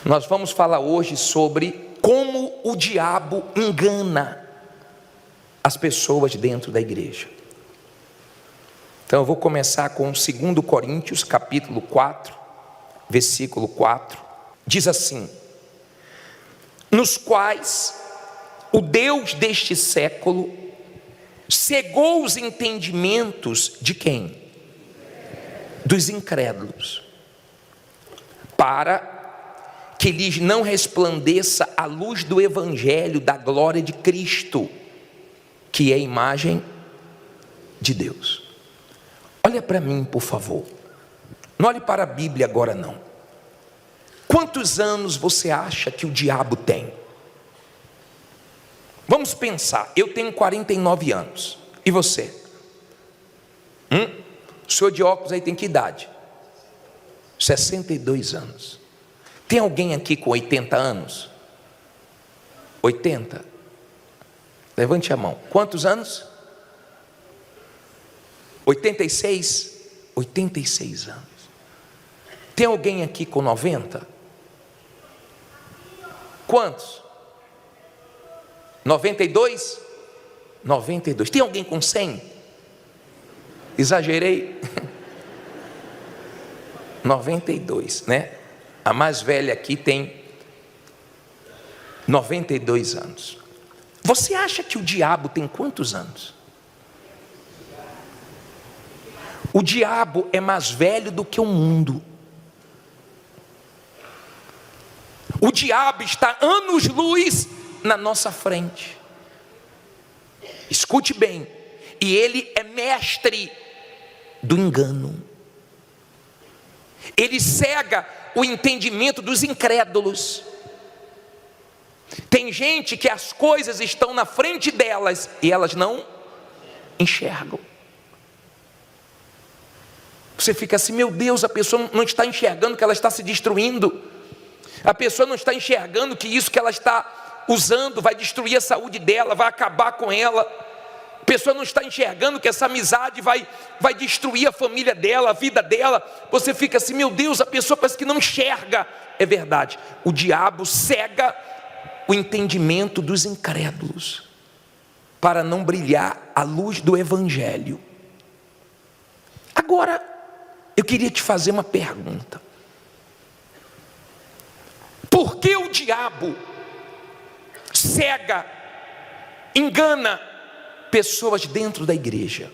Nós vamos falar hoje sobre como o diabo engana as pessoas dentro da igreja. Então eu vou começar com 2 Coríntios capítulo 4, versículo 4. Diz assim: nos quais o Deus deste século cegou os entendimentos de quem? Dos incrédulos, para que lhes não resplandeça a luz do evangelho da glória de Cristo, que é a imagem de Deus. Olha para mim, por favor. Não olhe para a Bíblia agora não. Quantos anos você acha que o diabo tem? Vamos pensar, eu tenho 49 anos. E você? O senhor de óculos aí tem que idade? 62 anos. Tem alguém aqui com 80 anos? 80? Levante a mão. Quantos anos? 86? 86 anos. Tem alguém aqui com 90? Quantos? 92? 92. Tem alguém com 100? Exagerei? 92, né? A mais velha aqui tem 92 anos. Você acha que o diabo tem quantos anos? O diabo é mais velho do que o mundo. O diabo está anos-luz na nossa frente. Escute bem. E ele é mestre do engano. Ele cega o entendimento dos incrédulos. Tem gente que as coisas estão na frente delas e elas não enxergam. Você fica assim, meu Deus, a pessoa não está enxergando que ela está se destruindo. A pessoa não está enxergando que isso que ela está usando vai destruir a saúde dela, vai acabar com ela. A pessoa não está enxergando que essa amizade vai destruir a família dela, a vida dela. Você fica assim, meu Deus, a pessoa parece que não enxerga. É verdade, o diabo cega o entendimento dos incrédulos, para não brilhar a luz do evangelho. Agora, eu queria te fazer uma pergunta. Por que o diabo cega, engana pessoas dentro da igreja?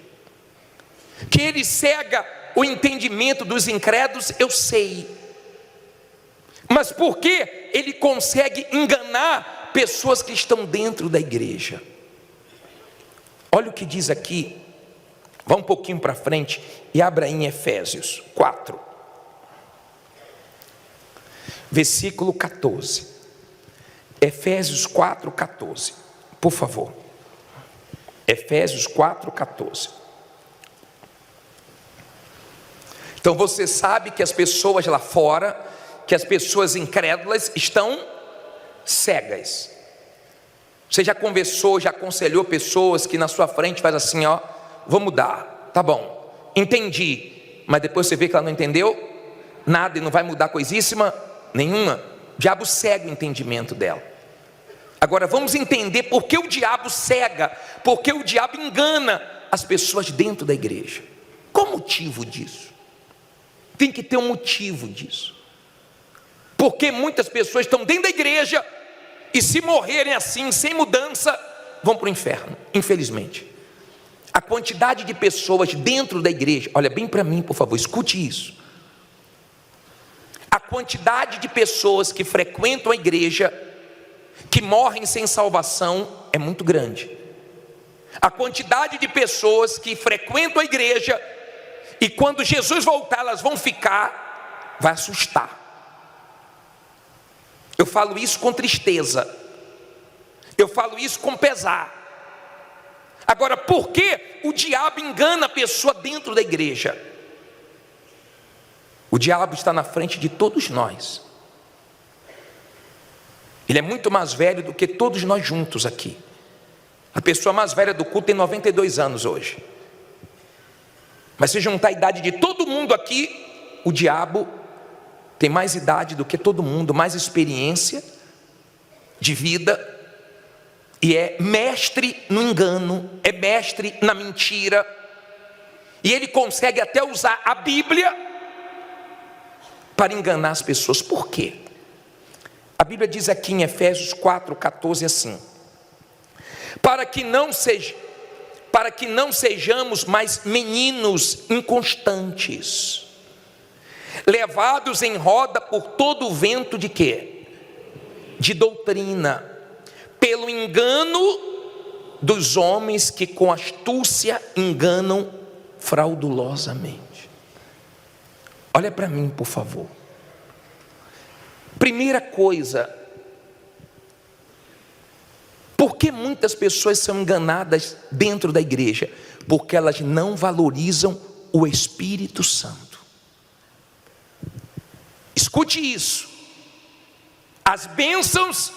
Que ele cega o entendimento dos incrédulos, eu sei. Mas por que ele consegue enganar pessoas que estão dentro da igreja? Olha o que diz aqui. Vá um pouquinho para frente e abra em Efésios 4, versículo 14. Efésios 4, 14. Por favor. Efésios 4, 14. Então você sabe que as pessoas lá fora, que as pessoas incrédulas estão cegas. Você já conversou, já aconselhou pessoas que na sua frente faz assim, ó, vou mudar, tá bom, entendi, mas depois você vê que ela não entendeu nada e não vai mudar coisíssima nenhuma. O diabo cega o entendimento dela. Agora vamos entender por que o diabo cega, por que o diabo engana as pessoas dentro da igreja. Qual o motivo disso? Tem que ter um motivo disso. Porque muitas pessoas estão dentro da igreja e se morrerem assim, sem mudança, vão para o inferno, infelizmente. A quantidade de pessoas dentro da igreja, olha bem para mim, por favor, escute isso. A quantidade de pessoas que frequentam a igreja, que morrem sem salvação, é muito grande. A quantidade de pessoas que frequentam a igreja e quando Jesus voltar elas vão ficar, vai assustar. Eu falo isso com tristeza, eu falo isso com pesar. Agora, por que o diabo engana a pessoa dentro da igreja? O diabo está na frente de todos nós. Ele é muito mais velho do que todos nós juntos aqui. A pessoa mais velha do culto tem 92 anos hoje. Mas se juntar a idade de todo mundo aqui, o diabo tem mais idade do que todo mundo, mais experiência de vida, e é mestre no engano, é mestre na mentira, e ele consegue até usar a Bíblia para enganar as pessoas. Por quê? A Bíblia diz aqui em Efésios 4,14 assim: para que não sejamos mais meninos inconstantes, levados em roda por todo o vento de quê? De doutrina, pelo engano dos homens que com astúcia enganam fraudulosamente. Olha para mim, por favor. Primeira coisa, por que muitas pessoas são enganadas dentro da igreja? Porque elas não valorizam o Espírito Santo. Escute isso. As bênçãos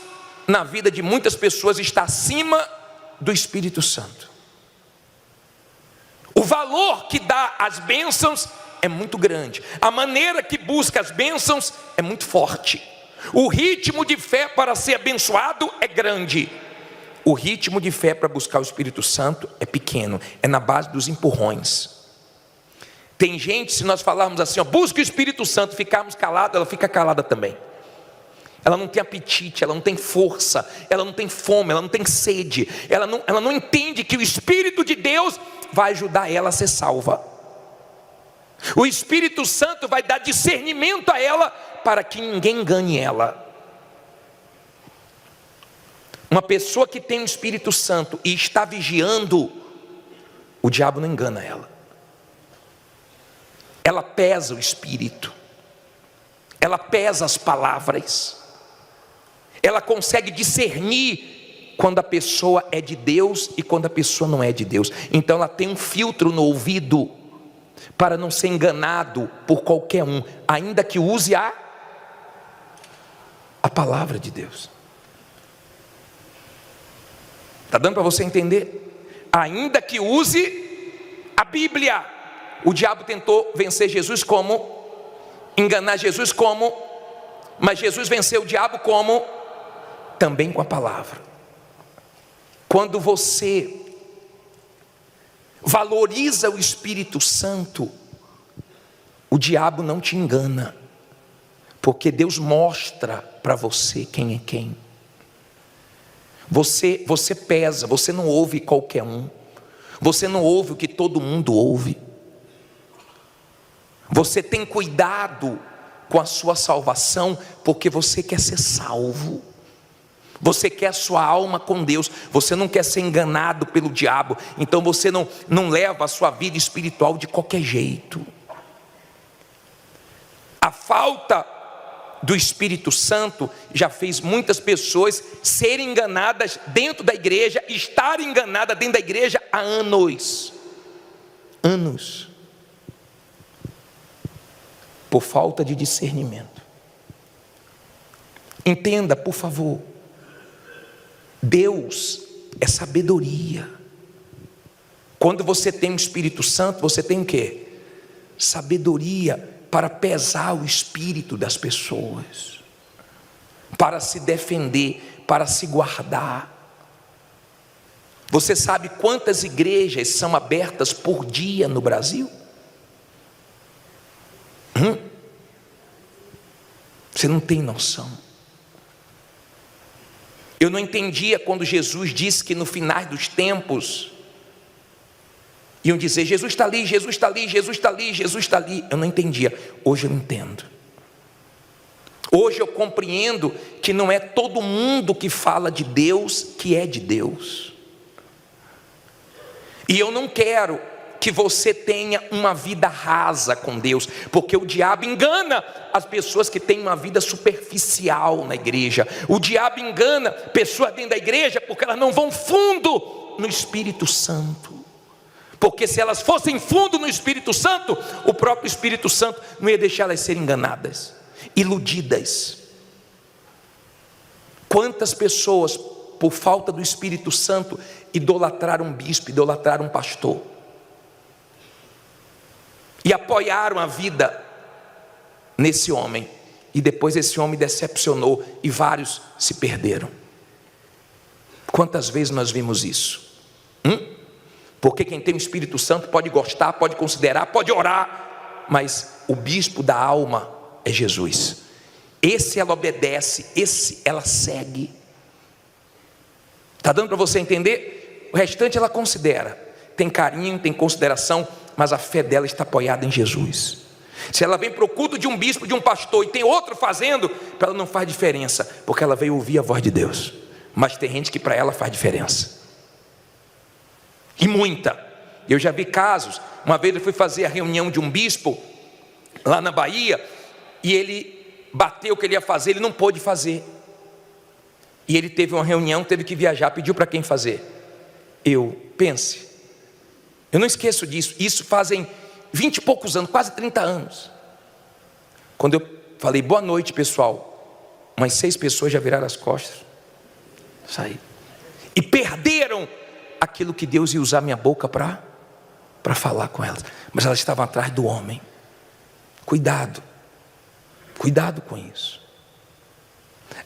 na vida de muitas pessoas estão acima do Espírito Santo. O valor que dá às bênçãos é muito grande. A maneira que busca as bênçãos é muito forte. O ritmo de fé para ser abençoado é grande. O ritmo de fé para buscar o Espírito Santo é pequeno. É na base dos empurrões. Tem gente, se nós falarmos assim, ó, busca o Espírito Santo, ficarmos calados, ela fica calada também. Ela não tem apetite, ela não tem força, ela não tem fome, ela não tem sede, ela não entende que o Espírito de Deus vai ajudar ela a ser salva. O Espírito Santo vai dar discernimento a ela para que ninguém engane ela. Uma pessoa que tem o Espírito Santo e está vigiando, o diabo não engana ela. Ela pesa o Espírito, ela pesa as palavras, ela consegue discernir quando a pessoa é de Deus e quando a pessoa não é de Deus. Então ela tem um filtro no ouvido para não ser enganado por qualquer um, ainda que use a palavra de Deus. Está dando para você entender? Ainda que use a Bíblia. O diabo tentou vencer Jesus como? Enganar Jesus como? Mas Jesus venceu o diabo como? Também com a palavra. Quando você valoriza o Espírito Santo, o diabo não te engana, porque Deus mostra para você quem é quem. Você pesa, você não ouve qualquer um, você não ouve o que todo mundo ouve. Você tem cuidado com a sua salvação, porque você quer ser salvo. Você quer a sua alma com Deus. Você não quer ser enganado pelo diabo. Então você não leva a sua vida espiritual de qualquer jeito. A falta do Espírito Santo já fez muitas pessoas serem enganadas dentro da igreja, estarem enganadas dentro da igreja há anos. Por falta de discernimento. Entenda, por favor, Deus é sabedoria. Quando você tem o Espírito Santo, você tem o quê? Sabedoria para pesar o espírito das pessoas, para se defender, para se guardar. Você sabe quantas igrejas são abertas por dia no Brasil? Você não tem noção. Eu não entendia quando Jesus disse que no final dos tempos iam dizer: Jesus está ali, Jesus está ali, Jesus está ali, Jesus está ali. Eu não entendia. Hoje eu entendo. Hoje eu compreendo que não é todo mundo que fala de Deus que é de Deus. E eu não quero que você tenha uma vida rasa com Deus, porque o diabo engana as pessoas que têm uma vida superficial na igreja. O diabo engana pessoas dentro da igreja porque elas não vão fundo no Espírito Santo. Porque se elas fossem fundo no Espírito Santo, o próprio Espírito Santo não ia deixar elas serem enganadas, iludidas. Quantas pessoas, por falta do Espírito Santo, idolatraram um bispo, idolatraram um pastor, e apoiaram a vida nesse homem, E depois esse homem decepcionou e vários se perderam. Quantas vezes nós vimos isso? Porque quem tem o Espírito Santo pode gostar, pode considerar, pode orar, mas o bispo da alma é Jesus. Esse ela obedece, esse ela segue. Está dando para você entender? O restante ela considera, tem carinho, tem consideração, mas a fé dela está apoiada em Jesus. Se ela vem para o culto de um bispo, de um pastor, e tem outro fazendo, para ela não faz diferença, porque ela veio ouvir a voz de Deus. Mas tem gente que para ela faz diferença, e muita. Eu já vi casos. Uma vez eu fui fazer a reunião de um bispo lá na Bahia, e ele bateu o que ele ia fazer, ele não pôde fazer, e ele teve uma reunião, teve que viajar, pediu para quem fazer? Pense, eu não esqueço disso. Isso fazem 20 e poucos anos, quase 30 anos. Quando eu falei boa noite pessoal, umas 6 pessoas já viraram as costas, saí, e perderam aquilo que Deus ia usar minha boca para falar com elas, mas elas estavam atrás do homem. Cuidado com isso.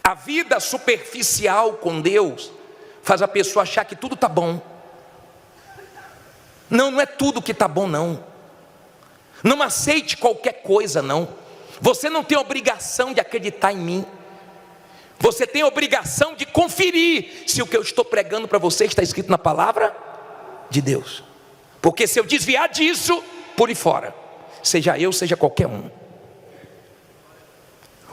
A vida superficial com Deus faz a pessoa achar que tudo está bom. Não é tudo que está bom, não. Não aceite qualquer coisa, não. Você não tem obrigação de acreditar em mim. Você tem obrigação de conferir se o que eu estou pregando para você está escrito na palavra de Deus. Porque se eu desviar disso, pule fora, seja eu, seja qualquer um.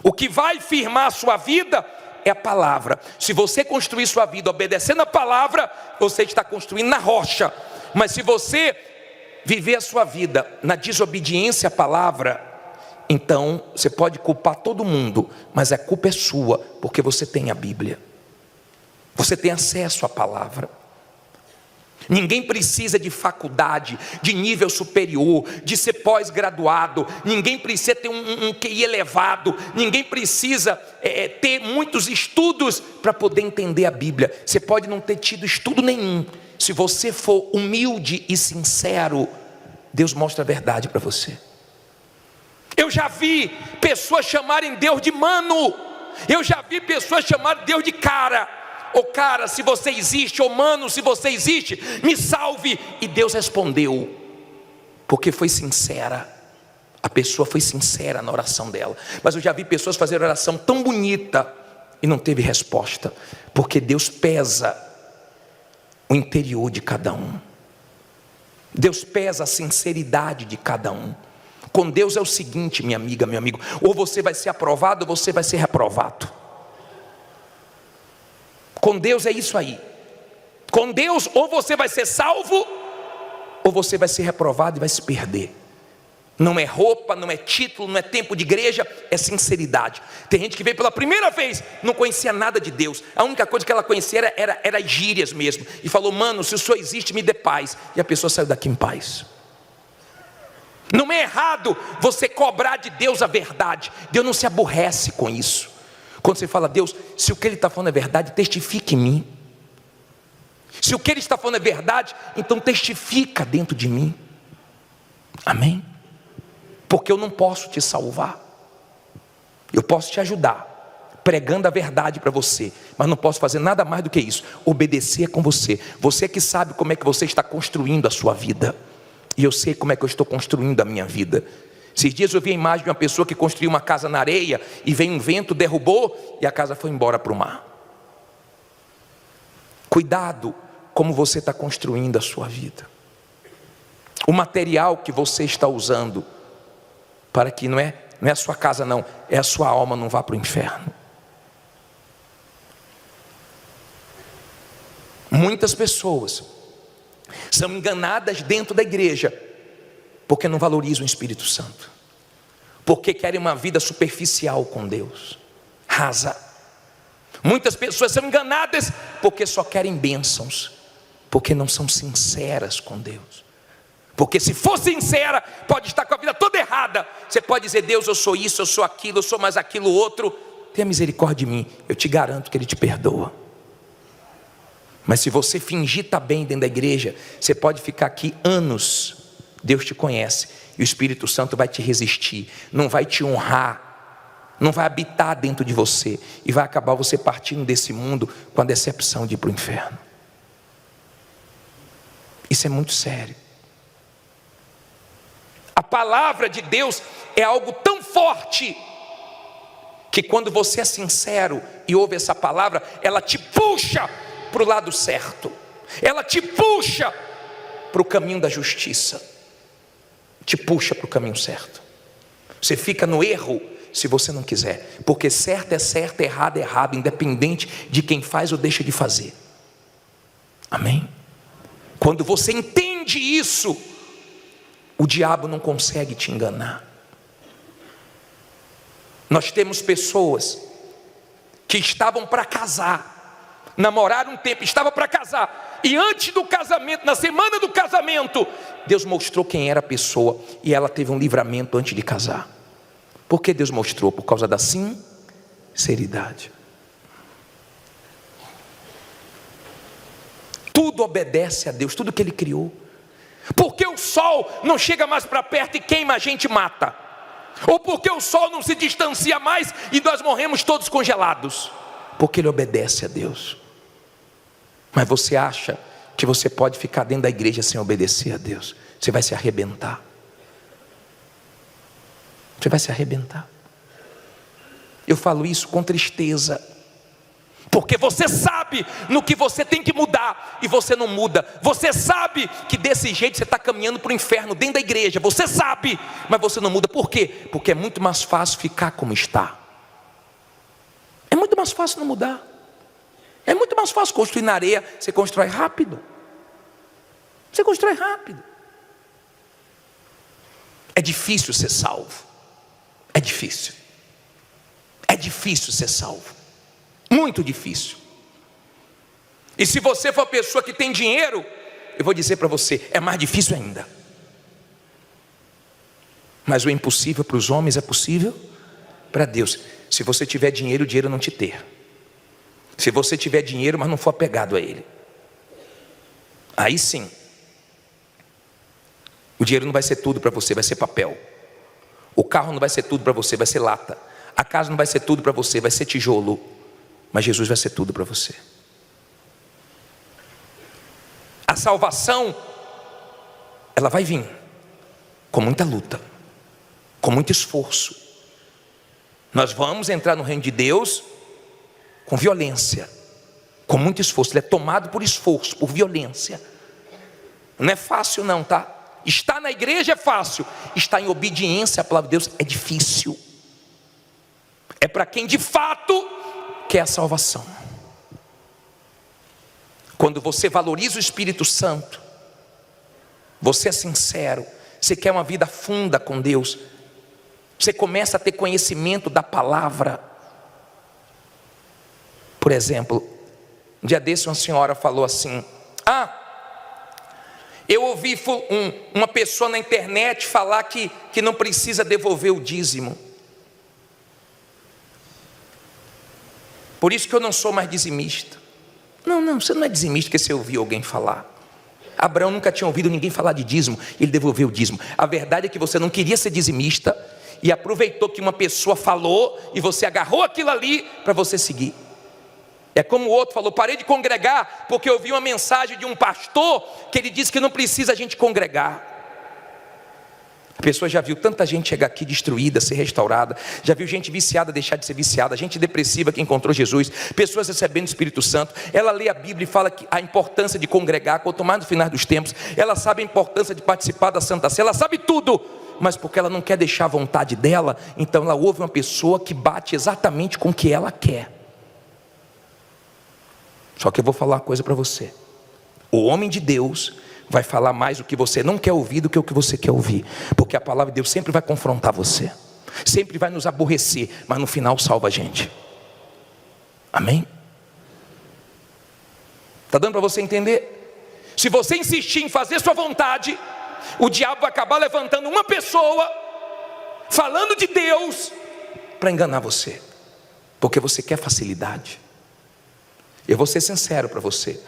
O que vai firmar a sua vida é a palavra. Se você construir sua vida obedecendo a palavra, você está construindo na rocha. Mas se você viver a sua vida na desobediência à palavra, então você pode culpar todo mundo, mas a culpa é sua, porque você tem a Bíblia, você tem acesso à palavra. Ninguém precisa de faculdade, de nível superior, de ser pós-graduado. Ninguém precisa ter um QI elevado. Ninguém precisa ter muitos estudos para poder entender a Bíblia. Você pode não ter tido estudo nenhum. Se você for humilde e sincero, Deus mostra a verdade para você. Eu já vi pessoas chamarem Deus de mano. Eu já vi pessoas chamarem Deus de cara. Ô cara, se você existe, ô mano, se você existe, me salve. E Deus respondeu, porque foi sincera. A pessoa foi sincera na oração dela. Mas eu já vi pessoas fazer oração tão bonita e não teve resposta, porque Deus pesa o interior de cada um. Deus pesa a sinceridade de cada um. Com Deus é o seguinte, minha amiga, meu amigo: ou você vai ser aprovado, ou você vai ser reprovado. Com Deus é isso aí. Com Deus, ou você vai ser salvo, ou você vai ser reprovado e vai se perder. Não é roupa, não é título, não é tempo de igreja, é sinceridade. Tem gente que veio pela primeira vez, não conhecia nada de Deus. A única coisa que ela conhecia era gírias mesmo. E falou: mano, se o Senhor existe, me dê paz. E a pessoa saiu daqui em paz. Não é errado você cobrar de Deus a verdade. Deus não se aborrece com isso. Quando você fala: Deus, se o que Ele está falando é verdade, testifique em mim. Se o que Ele está falando é verdade, então testifica dentro de mim. Amém? Porque eu não posso te salvar. Eu posso te ajudar, pregando a verdade para você, mas não posso fazer nada mais do que isso. Obedecer com você. Você que sabe como é que você está construindo a sua vida. E eu sei como é que eu estou construindo a minha vida. Esses dias eu vi a imagem de uma pessoa que construiu uma casa na areia, e veio um vento, derrubou, e a casa foi embora para o mar. Cuidado como você está construindo a sua vida. O material que você está usando, para que não é a sua casa não, é a sua alma, não vá para o inferno. Muitas pessoas são enganadas dentro da igreja, porque não valorizam o Espírito Santo, porque querem uma vida superficial com Deus, rasa. Muitas pessoas são enganadas porque só querem bênçãos, porque não são sinceras com Deus. Porque se for sincera, pode estar com a vida toda errada. Você pode dizer: Deus, eu sou isso, eu sou aquilo, eu sou mais aquilo outro. Tenha misericórdia de mim, eu te garanto que Ele te perdoa. Mas se você fingir estar bem dentro da igreja, você pode ficar aqui anos. Deus te conhece e o Espírito Santo vai te resistir, não vai te honrar, não vai habitar dentro de você, e vai acabar você partindo desse mundo com a decepção de ir para o inferno. Isso é muito sério. A palavra de Deus é algo tão forte, que quando você é sincero e ouve essa palavra, ela te puxa para o lado certo, ela te puxa para o caminho da justiça, te puxa para o caminho certo. Você fica no erro se você não quiser, porque certo é certo, errado é errado, independente de quem faz ou deixa de fazer. Amém? Quando você entende isso, o diabo não consegue te enganar. Nós temos pessoas que estavam para casar, namoraram um tempo, estavam para casar, e antes do casamento, na semana do casamento, Deus mostrou quem era a pessoa, e ela teve um livramento antes de casar. Por que Deus mostrou? Por causa da sinceridade. Tudo obedece a Deus, tudo que Ele criou. Porque o sol não chega mais para perto e queima, a gente mata. Ou porque o sol não se distancia mais e nós morremos todos congelados. Porque Ele obedece a Deus. Mas você acha que você pode ficar dentro da igreja sem obedecer a Deus? Você vai se arrebentar. Você vai se arrebentar. Eu falo isso com tristeza, porque você sabe no que você tem que mudar e você não muda. Você sabe que desse jeito você está caminhando para o inferno dentro da igreja. Você sabe, mas você não muda. Por quê? Porque é muito mais fácil ficar como está. É muito mais fácil não mudar. É muito mais fácil construir na areia. Você constrói rápido. Você constrói rápido. É difícil ser salvo. É difícil. É difícil ser salvo. Muito difícil. E se você for a pessoa que tem dinheiro, eu vou dizer para você, é mais difícil ainda. Mas o impossível para os homens é possível para Deus. Se você tiver dinheiro, o dinheiro não te ter. Se você tiver dinheiro, mas não for apegado a ele, aí sim, o dinheiro não vai ser tudo para você, vai ser papel. O carro não vai ser tudo para você, vai ser lata. A casa não vai ser tudo para você, vai ser tijolo. Mas Jesus vai ser tudo para você. A salvação, ela vai vir com muita luta, com muito esforço. Nós vamos entrar no reino de Deus com violência, com muito esforço. Ele é tomado por esforço, por violência. Não é fácil não, tá? Estar na igreja é fácil, estar em obediência à palavra de Deus é difícil. É para quem de fato quer a salvação. Quando você valoriza o Espírito Santo, você é sincero, você quer uma vida funda com Deus, você começa a ter conhecimento da palavra. Por exemplo, um dia desse uma senhora falou assim: eu ouvi uma pessoa na internet falar que não precisa devolver o dízimo. Por isso que eu não sou mais dizimista. Não, você não é dizimista porque você ouviu alguém falar. Abraão nunca tinha ouvido ninguém falar de dízimo, ele devolveu o dízimo. A verdade é que você não queria ser dizimista e aproveitou que uma pessoa falou e você agarrou aquilo ali para você seguir. É como o outro falou: parei de congregar porque eu ouvi uma mensagem de um pastor que ele disse que não precisa a gente congregar. A pessoa já viu tanta gente chegar aqui destruída, ser restaurada, já viu gente viciada deixar de ser viciada, gente depressiva que encontrou Jesus, pessoas recebendo o Espírito Santo. Ela lê a Bíblia e fala que a importância de congregar, quanto mais no final dos tempos. Ela sabe a importância de participar da Santa Ceia, ela sabe tudo, mas porque ela não quer deixar a vontade dela, então ela ouve uma pessoa que bate exatamente com o que ela quer. Só que eu vou falar uma coisa para você: o homem de Deus vai falar mais o que você não quer ouvir do que o que você quer ouvir, porque a palavra de Deus sempre vai confrontar você, sempre vai nos aborrecer, mas no final salva a gente. Amém? Está dando para você entender? Se você insistir em fazer sua vontade, o diabo vai acabar levantando uma pessoa falando de Deus para enganar você, porque você quer facilidade. Eu vou ser sincero para você: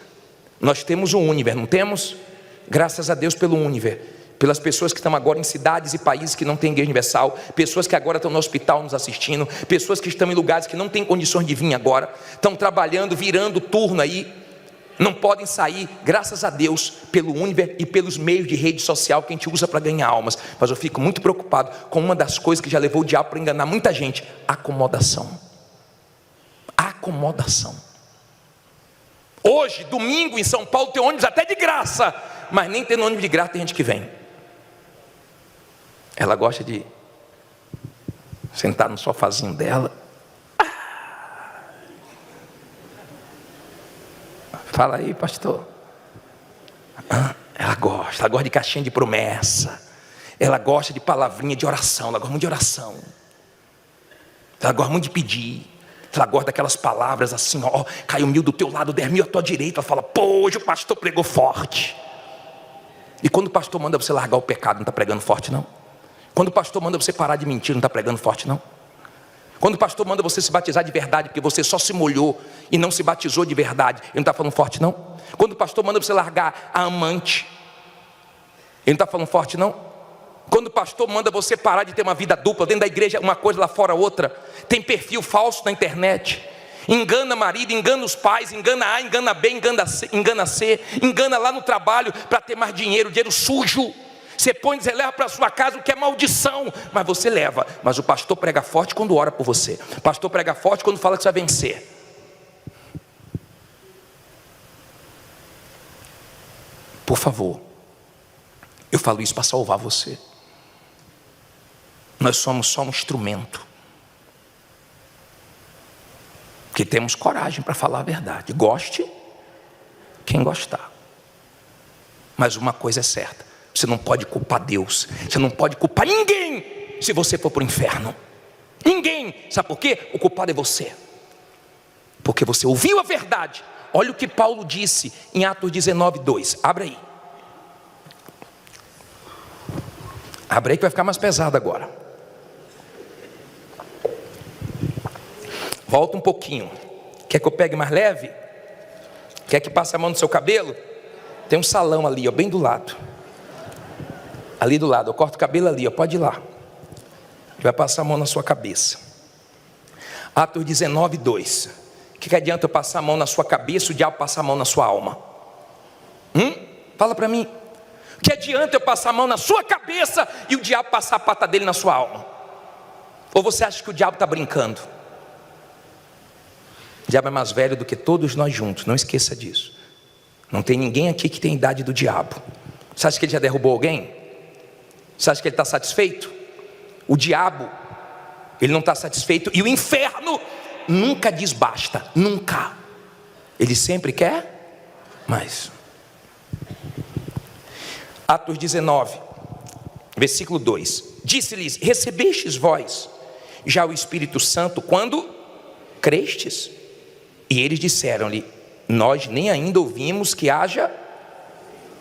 nós temos um Univer, não temos? Graças a Deus pelo Univer. pelas pessoas que estão agora em cidades e países que não têm igreja universal, pessoas que agora estão no hospital nos assistindo, pessoas que estão em lugares que não têm condições de vir agora, estão trabalhando, virando turno aí, não podem sair, graças a Deus, pelo Univer e pelos meios de rede social que a gente usa para ganhar almas. Mas eu fico muito preocupado com uma das coisas que já levou o diabo para enganar muita gente: acomodação. Acomodação. Hoje, domingo, em São Paulo, tem ônibus até de graça, mas nem tendo ônibus de graça tem gente que vem. Ela gosta de sentar no sofazinho dela. Fala aí, pastor. Ela gosta de caixinha de promessa. Ela gosta de palavrinha de oração. Ela gosta muito de oração. Ela gosta muito de pedir. Ela gosta daquelas palavras assim: ó, caiu 1.000 do teu lado, 10.000 à tua direita. Ela fala: pô, hoje o pastor pregou forte. E quando o pastor manda você largar o pecado, não está pregando forte não? Quando o pastor manda você parar de mentir, não está pregando forte não? Quando o pastor manda você se batizar de verdade, porque você só se molhou e não se batizou de verdade, ele não está falando forte não? Quando o pastor manda você largar a amante, ele não está falando forte não? Quando o pastor manda você parar de ter uma vida dupla, dentro da igreja uma coisa, lá fora outra, tem perfil falso na internet, engana marido, engana os pais, engana A, engana B, engana C, engana lá no trabalho para ter mais dinheiro, dinheiro sujo. Você põe, você leva para sua casa o que é maldição, mas você leva. Mas o pastor prega forte quando ora por você. O pastor prega forte quando fala que você vai vencer. Por favor, eu falo isso para salvar você. Nós somos só um instrumento, que temos coragem para falar a verdade. Goste quem gostar. Mas uma coisa é certa: você não pode culpar Deus, você não pode culpar ninguém se você for para o inferno. Ninguém. Sabe por quê? O culpado é você, porque você ouviu a verdade. Olha o que Paulo disse em Atos 19:2. Abre aí. Abre aí que vai ficar mais pesado agora. Volta um pouquinho. Quer que eu pegue mais leve? Quer que passe a mão no seu cabelo? Tem um salão ali, ó, bem do lado. Ali do lado, eu corto o cabelo ali, ó, pode ir lá. Vai passar a mão na sua cabeça. Atos 19:2. O que adianta eu passar a mão na sua cabeça e o diabo passar a mão na sua alma? Fala para mim. O que adianta eu passar a mão na sua cabeça e o diabo passar a pata dele na sua alma? Ou você acha que o diabo está brincando? O diabo é mais velho do que todos nós juntos, não esqueça disso. Não tem ninguém aqui que tem a idade do diabo. Você acha que ele já derrubou alguém? Você acha que ele está satisfeito? O diabo, ele não está satisfeito. E o inferno nunca diz basta, nunca. Ele sempre quer mais. Atos 19, versículo 2. Disse-lhes: recebestes vós já o Espírito Santo quando crestes? E eles disseram-lhe: nós nem ainda ouvimos que haja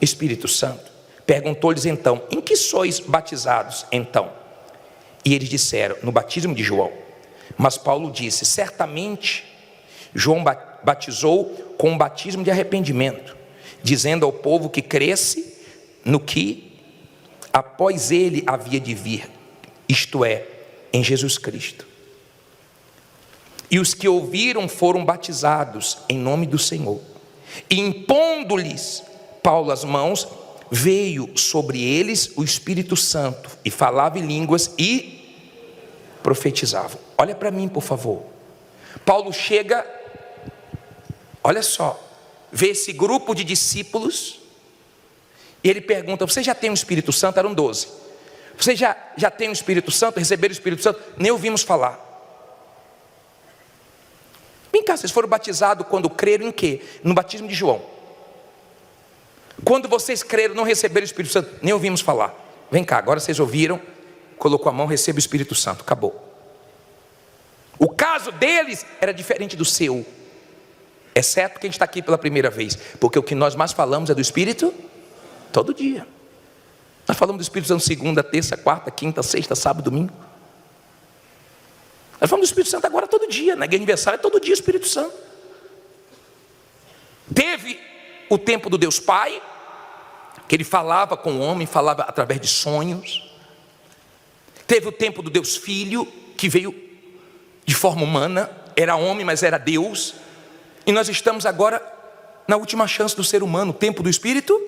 Espírito Santo. Perguntou-lhes então: em que sois batizados então? E eles disseram: no batismo de João. Mas Paulo disse: certamente João batizou com um batismo de arrependimento, dizendo ao povo que cresce no que após ele havia de vir, isto é, em Jesus Cristo. E os que ouviram foram batizados em nome do Senhor. E impondo-lhes Paulo as mãos, veio sobre eles o Espírito Santo, e falava em línguas e profetizavam. Olha para mim, por favor. Paulo chega, olha só, vê esse grupo de discípulos, e ele pergunta: você já tem o Espírito Santo? Eram 12. Você já tem o Espírito Santo? Receberam o Espírito Santo? Nem ouvimos falar. Vem cá, vocês foram batizados quando creram em quê? No batismo de João. Quando vocês creram, não receberam o Espírito Santo? Nem ouvimos falar. Vem cá, agora vocês ouviram, colocou a mão, recebe o Espírito Santo, acabou. O caso deles era diferente do seu, exceto que a gente está aqui pela primeira vez, porque o que nós mais falamos é do Espírito todo dia. Nós falamos do Espírito Santo segunda, terça, quarta, quinta, sexta, sábado, domingo. Nós falamos do Espírito Santo agora todo dia. Na igreja universal é todo dia o Espírito Santo. Teve o tempo do Deus Pai, que ele falava com o homem, falava através de sonhos. Teve o tempo do Deus Filho, que veio de forma humana, era homem, mas era Deus. E nós estamos agora na última chance do ser humano, o tempo do Espírito.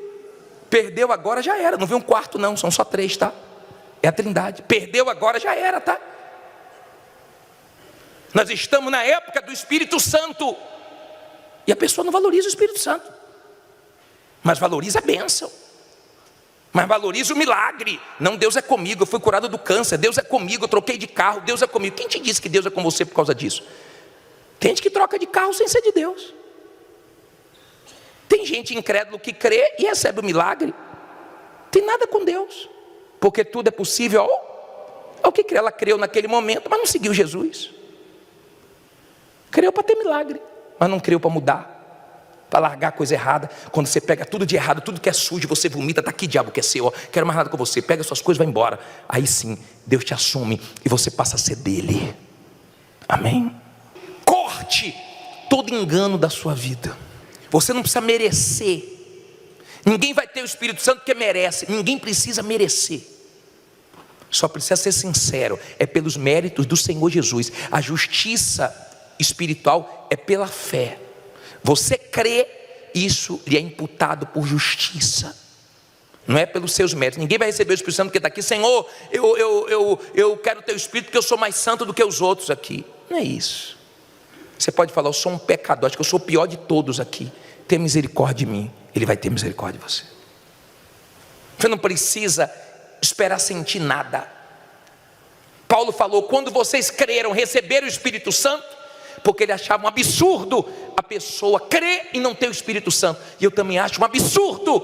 Perdeu agora, já era. Não vem um quarto não, são só 3, tá? É a Trindade. Perdeu agora, já era, tá? Nós estamos na época do Espírito Santo. E a pessoa não valoriza o Espírito Santo, mas valoriza a bênção, mas valoriza o milagre. Não, Deus é comigo, eu fui curado do câncer, Deus é comigo, eu troquei de carro, Deus é comigo. Quem te disse que Deus é com você por causa disso? Tem gente que troca de carro sem ser de Deus. Tem gente incrédulo que crê e recebe o milagre. Tem nada com Deus, porque tudo é possível ao que crê. Ela creu naquele momento, mas não seguiu Jesus. Creu para ter milagre, mas não creu para mudar, para largar a coisa errada. Quando você pega tudo de errado, tudo que é sujo, você vomita, está aqui, diabo, que é seu, ó, quero mais nada com você, pega suas coisas e vai embora. Aí sim, Deus te assume e você passa a ser dele. Amém? Corte todo engano da sua vida. Você não precisa merecer. Ninguém vai ter o Espírito Santo porque merece. Ninguém precisa merecer. Só precisa ser sincero. É pelos méritos do Senhor Jesus. A justiça espiritual é pela fé. Você crê, isso lhe é imputado por justiça. Não é pelos seus méritos. Ninguém vai receber o Espírito Santo porque está aqui. Senhor, eu quero ter o Espírito porque eu sou mais santo do que os outros aqui. Não é isso. Você pode falar, eu sou um pecador, acho que eu sou o pior de todos aqui. Tenha misericórdia de mim. Ele vai ter misericórdia de você. Você não precisa esperar sentir nada. Paulo falou, quando vocês creram, receberam o Espírito Santo, porque ele achava um absurdo a pessoa crer e não ter o Espírito Santo. E eu também acho um absurdo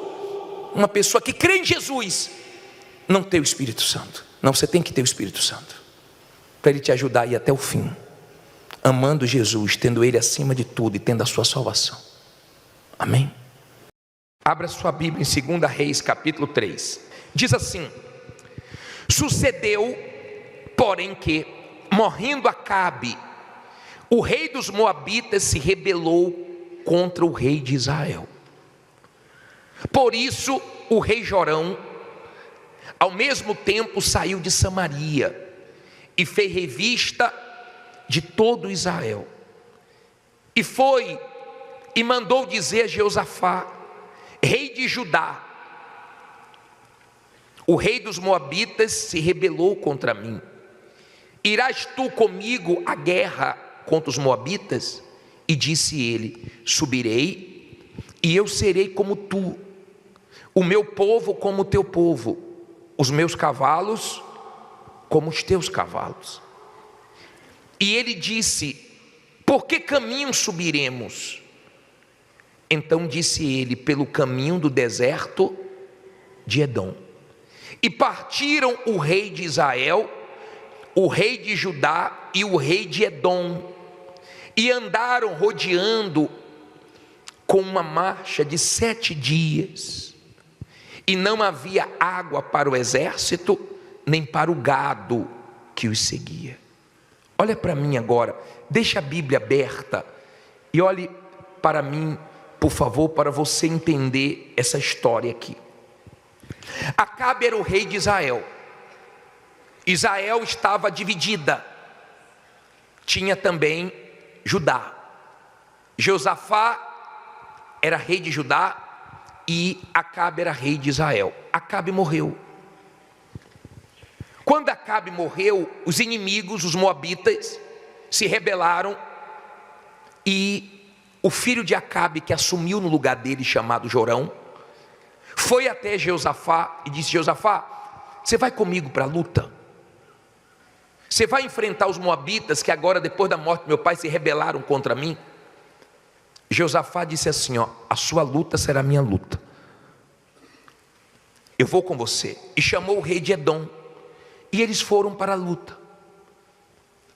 uma pessoa que crê em Jesus não ter o Espírito Santo. Não, você tem que ter o Espírito Santo para ele te ajudar a ir até o fim, amando Jesus, tendo ele acima de tudo e tendo a sua salvação. Amém? Abra sua Bíblia em 2 Reis capítulo 3. Diz assim: sucedeu, porém, que morrendo Acabe, o rei dos Moabitas se rebelou contra o rei de Israel. Por isso o rei Jorão, ao mesmo tempo, saiu de Samaria e fez revista de todo Israel. E foi e mandou dizer a Jeosafá, rei de Judá: o rei dos Moabitas se rebelou contra mim. Irás tu comigo à guerra contra os Moabitas? E disse ele: subirei, e eu serei como tu, o meu povo como o teu povo, os meus cavalos como os teus cavalos. E ele disse: por que caminho subiremos? Então disse ele: pelo caminho do deserto de Edom. E partiram o rei de Israel, o rei de Judá e o rei de Edom, e andaram rodeando com uma marcha de 7 dias, e não havia água para o exército, nem para o gado que os seguia. Olha para mim agora, deixa a Bíblia aberta e olhe para mim, por favor, para você entender essa história aqui. Acabe era o rei de Israel. Israel estava dividida. Tinha também Judá. Josafá era rei de Judá e Acabe era rei de Israel. Acabe morreu. Quando Acabe morreu, os inimigos, os moabitas, se rebelaram, e o filho de Acabe, que assumiu no lugar dele, chamado Jorão, foi até Jeosafá e disse: Jeosafá, você vai comigo para a luta? Você vai enfrentar os moabitas que agora, depois da morte do meu pai, se rebelaram contra mim? Jeosafá disse assim: ó, a sua luta será a minha luta, eu vou com você. E chamou o rei de Edom, e eles foram para a luta.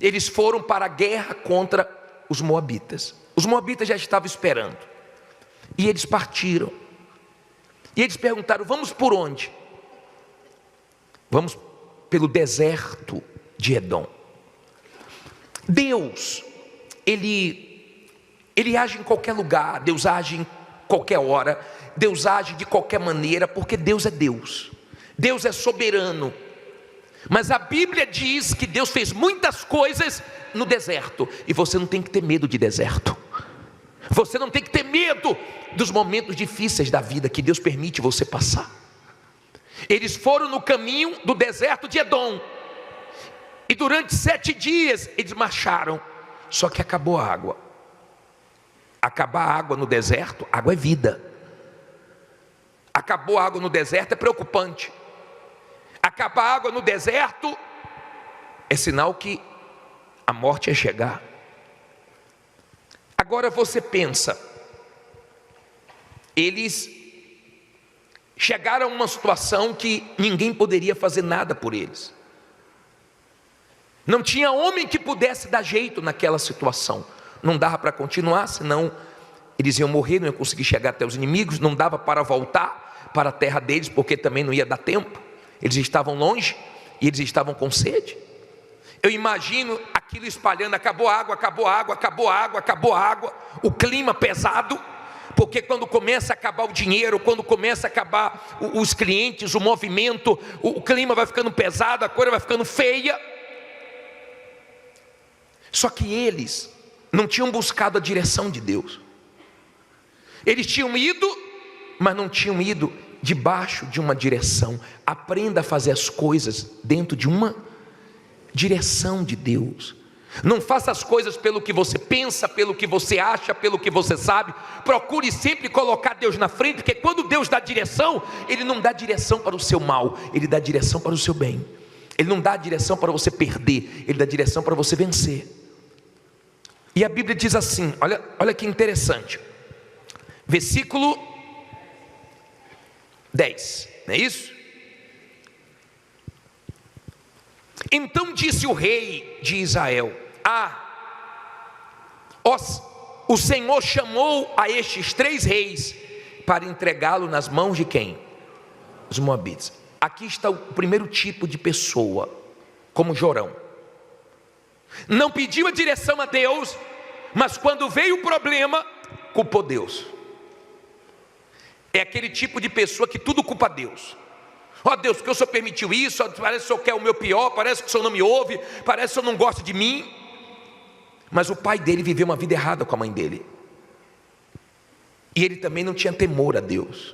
Eles foram para a guerra contra os moabitas. Os moabitas já estavam esperando, e eles partiram. E eles perguntaram: vamos por onde? Vamos pelo deserto de Edom. Deus, ele age em qualquer lugar. Deus age qualquer hora, Deus age de qualquer maneira, porque Deus é Deus, Deus é soberano. Mas a Bíblia diz que Deus fez muitas coisas no deserto, e você não tem que ter medo de deserto, você não tem que ter medo dos momentos difíceis da vida que Deus permite você passar. Eles foram no caminho do deserto de Edom, e durante 7 dias eles marcharam, só que acabou a água. Acabar a água no deserto, água é vida. Acabou a água no deserto é preocupante. Acabar a água no deserto é sinal que a morte é chegar. Agora você pensa, eles chegaram a uma situação que ninguém poderia fazer nada por eles. Não tinha homem que pudesse dar jeito naquela situação. Não dava para continuar, senão eles iam morrer, não iam conseguir chegar até os inimigos. Não dava para voltar para a terra deles, porque também não ia dar tempo. Eles estavam longe e eles estavam com sede. Eu imagino aquilo espalhando, acabou a água, acabou a água, acabou a água, acabou a água. O clima pesado, porque quando começa a acabar o dinheiro, quando começa a acabar os clientes, o movimento, o clima vai ficando pesado, a coisa vai ficando feia. Só que eles não tinham buscado a direção de Deus. Eles tinham ido, mas não tinham ido debaixo de uma direção. Aprenda a fazer as coisas dentro de uma direção de Deus. Não faça as coisas pelo que você pensa, pelo que você acha, pelo que você sabe. Procure sempre colocar Deus na frente, porque quando Deus dá direção, Ele não dá direção para o seu mal, Ele dá direção para o seu bem. Ele não dá direção para você perder, Ele dá direção para você vencer. E a Bíblia diz assim, olha que interessante, versículo 10, não é isso? Então disse o rei de Israel: o Senhor chamou a estes 3 reis para entregá-lo nas mãos de quem? Os moabitas. Aqui está o primeiro tipo de pessoa, como Jorão. Não pediu a direção a Deus, mas quando veio o problema, culpou Deus. É aquele tipo de pessoa que tudo culpa Deus. Ó Deus, porque o Senhor permitiu isso, parece que o Senhor quer o meu pior, parece que o Senhor não me ouve, parece que o Senhor não gosta de mim. Mas o pai dele viveu uma vida errada com a mãe dele, e ele também não tinha temor a Deus.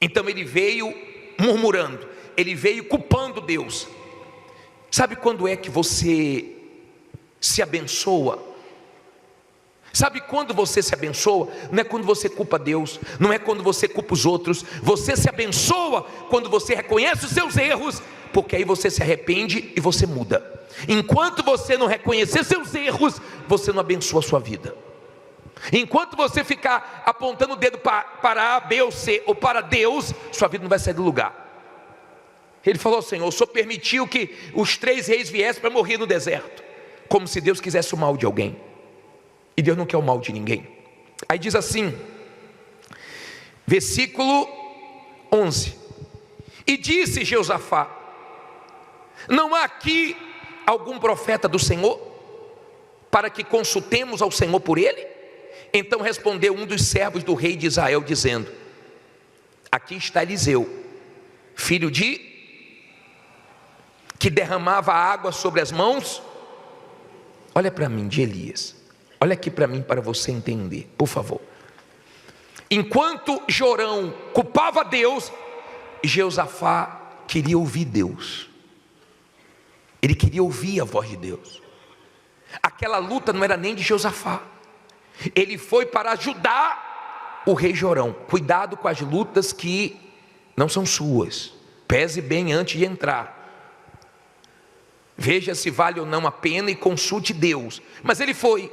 Então ele veio murmurando, ele veio culpando Deus. Sabe quando é que você se abençoa? Sabe quando você se abençoa? Não é quando você culpa Deus, não é quando você culpa os outros. Você se abençoa quando você reconhece os seus erros, porque aí você se arrepende e você muda. Enquanto você não reconhecer seus erros, você não abençoa a sua vida. Enquanto você ficar apontando o dedo para A, B ou C, ou para Deus, sua vida não vai sair do lugar. Ele falou: Senhor, o Senhor permitiu que os 3 reis viessem para morrer no deserto, como se Deus quisesse o mal de alguém. E Deus não quer o mal de ninguém. Aí diz assim, versículo 11: E disse Jeosafá: Não há aqui algum profeta do Senhor, para que consultemos ao Senhor por ele? Então respondeu um dos servos do rei de Israel, dizendo: Aqui está Eliseu, filho que derramava água sobre as mãos. Olha para mim, de Elias. Olha aqui para mim, para você entender, por favor. Enquanto Jorão culpava Deus, Jeosafá queria ouvir Deus. Ele queria ouvir a voz de Deus. Aquela luta não era nem de Jeosafá. Ele foi para ajudar o rei Jorão. Cuidado com as lutas que não são suas. Pese bem antes de entrar. Veja se vale ou não a pena e consulte Deus. Mas ele foi.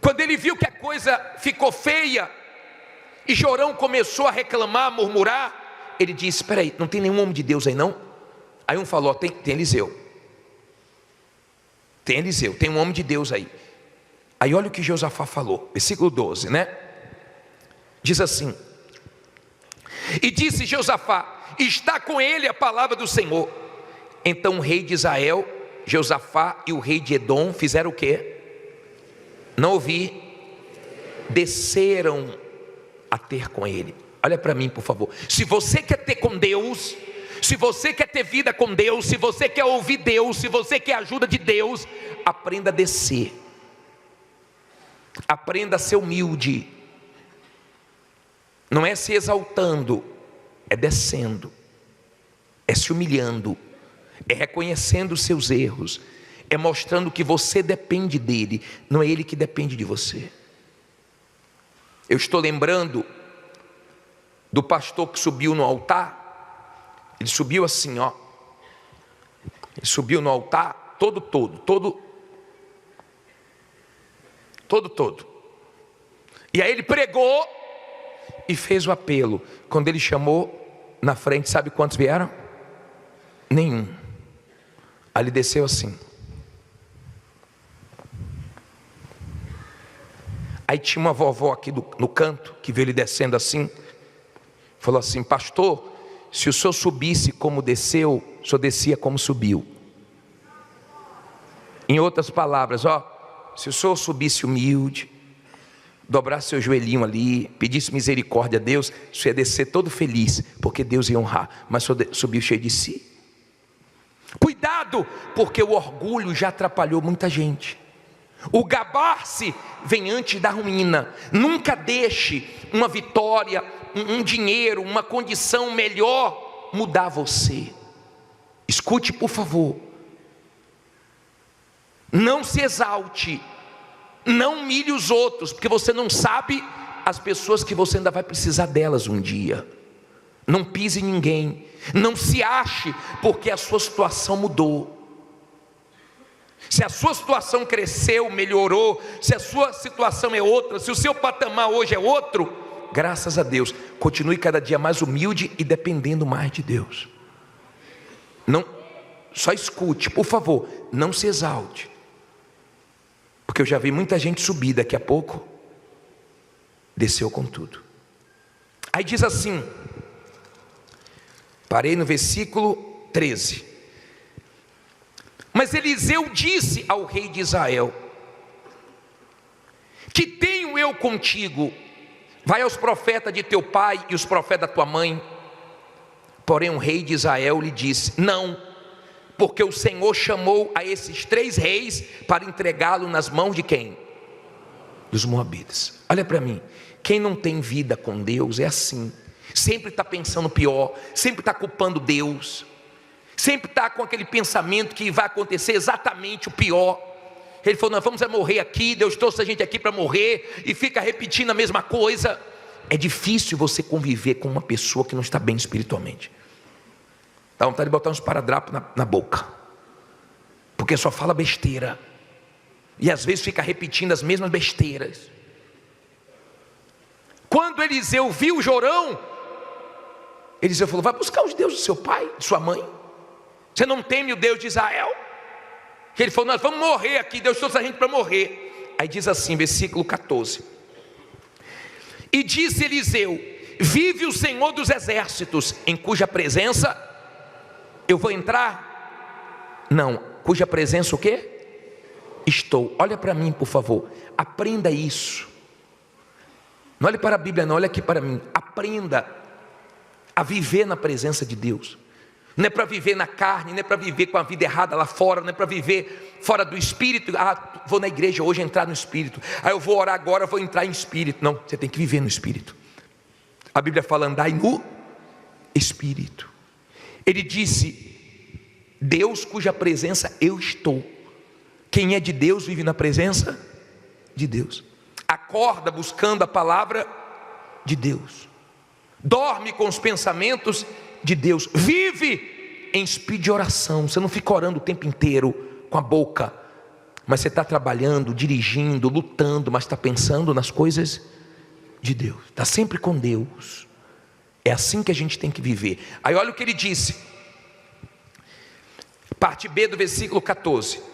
Quando ele viu que a coisa ficou feia e Jorão começou a reclamar, a murmurar, ele disse: espera aí, não tem nenhum homem de Deus aí não? Aí um falou: tem Eliseu. Tem Eliseu, tem um homem de Deus aí. Aí olha o que Jeosafá falou, versículo 12, né? Diz assim: E disse Jeosafá: Está com ele a palavra do Senhor. Então o rei de Israel, Jeosafá, e o rei de Edom fizeram o quê? Não ouvi. desceram a ter com Ele. Olha para mim, por favor. Se você quer ter com Deus, se você quer ter vida com Deus, se você quer ouvir Deus, se você quer a ajuda de Deus, aprenda a descer. Aprenda a ser humilde. Não é se exaltando, é descendo, é se humilhando, é reconhecendo os seus erros, é mostrando que você depende dele, não é ele que depende de você. Eu estou lembrando do pastor que subiu no altar. Ele subiu assim, ó. Ele subiu no altar todo. E aí ele pregou e fez o apelo. Quando ele chamou na frente, sabe quantos vieram? Nenhum. Aí ele desceu assim. Aí tinha uma vovó aqui no canto, que viu ele descendo assim. Falou assim: pastor, se o senhor subisse como desceu, o senhor descia como subiu. Em outras palavras, ó, se o senhor subisse humilde, dobrasse seu joelhinho ali, pedisse misericórdia a Deus, o senhor ia descer todo feliz, porque Deus ia honrar. Mas o senhor subiu cheio de si. Cuidado, porque o orgulho já atrapalhou muita gente. O gabar-se vem antes da ruína. Nunca deixe uma vitória, um dinheiro, uma condição melhor mudar você. Escute, por favor. Não se exalte, não humilhe os outros, porque você não sabe as pessoas que você ainda vai precisar delas um dia. Não pise em ninguém, não se ache porque a sua situação mudou. Se a sua situação cresceu, melhorou, se a sua situação é outra, se o seu patamar hoje é outro, graças a Deus, continue cada dia mais humilde e dependendo mais de Deus. Não, só escute, por favor, não se exalte, porque eu já vi muita gente subir, daqui a pouco desceu com tudo. Aí diz assim, parei no versículo 13. Mas Eliseu disse ao rei de Israel: que tenho eu contigo? Vai aos profetas de teu pai e os profetas da tua mãe. Porém o rei de Israel lhe disse: não, porque o Senhor chamou a esses 3 reis para entregá-lo nas mãos de quem? Dos moabitas. Olha para mim, quem não tem vida com Deus é assim, sempre está pensando pior, sempre está culpando Deus, sempre está com aquele pensamento que vai acontecer exatamente o pior. Ele falou: nós vamos morrer aqui, Deus trouxe a gente aqui para morrer, e fica repetindo a mesma coisa. É difícil você conviver com uma pessoa que não está bem espiritualmente. Dá vontade de botar uns paradrapos na boca, porque só fala besteira, e às vezes fica repetindo as mesmas besteiras. Quando Eliseu viu o Jorão, Eliseu falou: vai buscar os deuses do seu pai, de sua mãe. Você não teme o Deus de Israel? Ele falou: nós vamos morrer aqui, Deus trouxe a gente para morrer. Aí diz assim, versículo 14: e disse Eliseu: vive o Senhor dos exércitos, em cuja presença eu vou entrar? Não, cuja presença o quê? Estou. Olha para mim, por favor, aprenda isso. Não olhe para a Bíblia, não, olha aqui para mim. Aprenda a viver na presença de Deus. Não é para viver na carne, não é para viver com a vida errada lá fora, não é para viver fora do Espírito. Ah, vou na igreja hoje entrar no Espírito, eu vou orar agora, vou entrar em Espírito. Não, você tem que viver no Espírito. A Bíblia fala: andai no Espírito. Ele disse: Deus cuja presença eu estou. Quem é de Deus vive na presença de Deus. Acorda buscando a palavra de Deus, dorme com os pensamentos de Deus, vive em espírito de oração. Você não fica orando o tempo inteiro com a boca, mas você está trabalhando, dirigindo, lutando, mas está pensando nas coisas de Deus, está sempre com Deus. É assim que a gente tem que viver. Aí olha o que ele disse, parte B do versículo 14.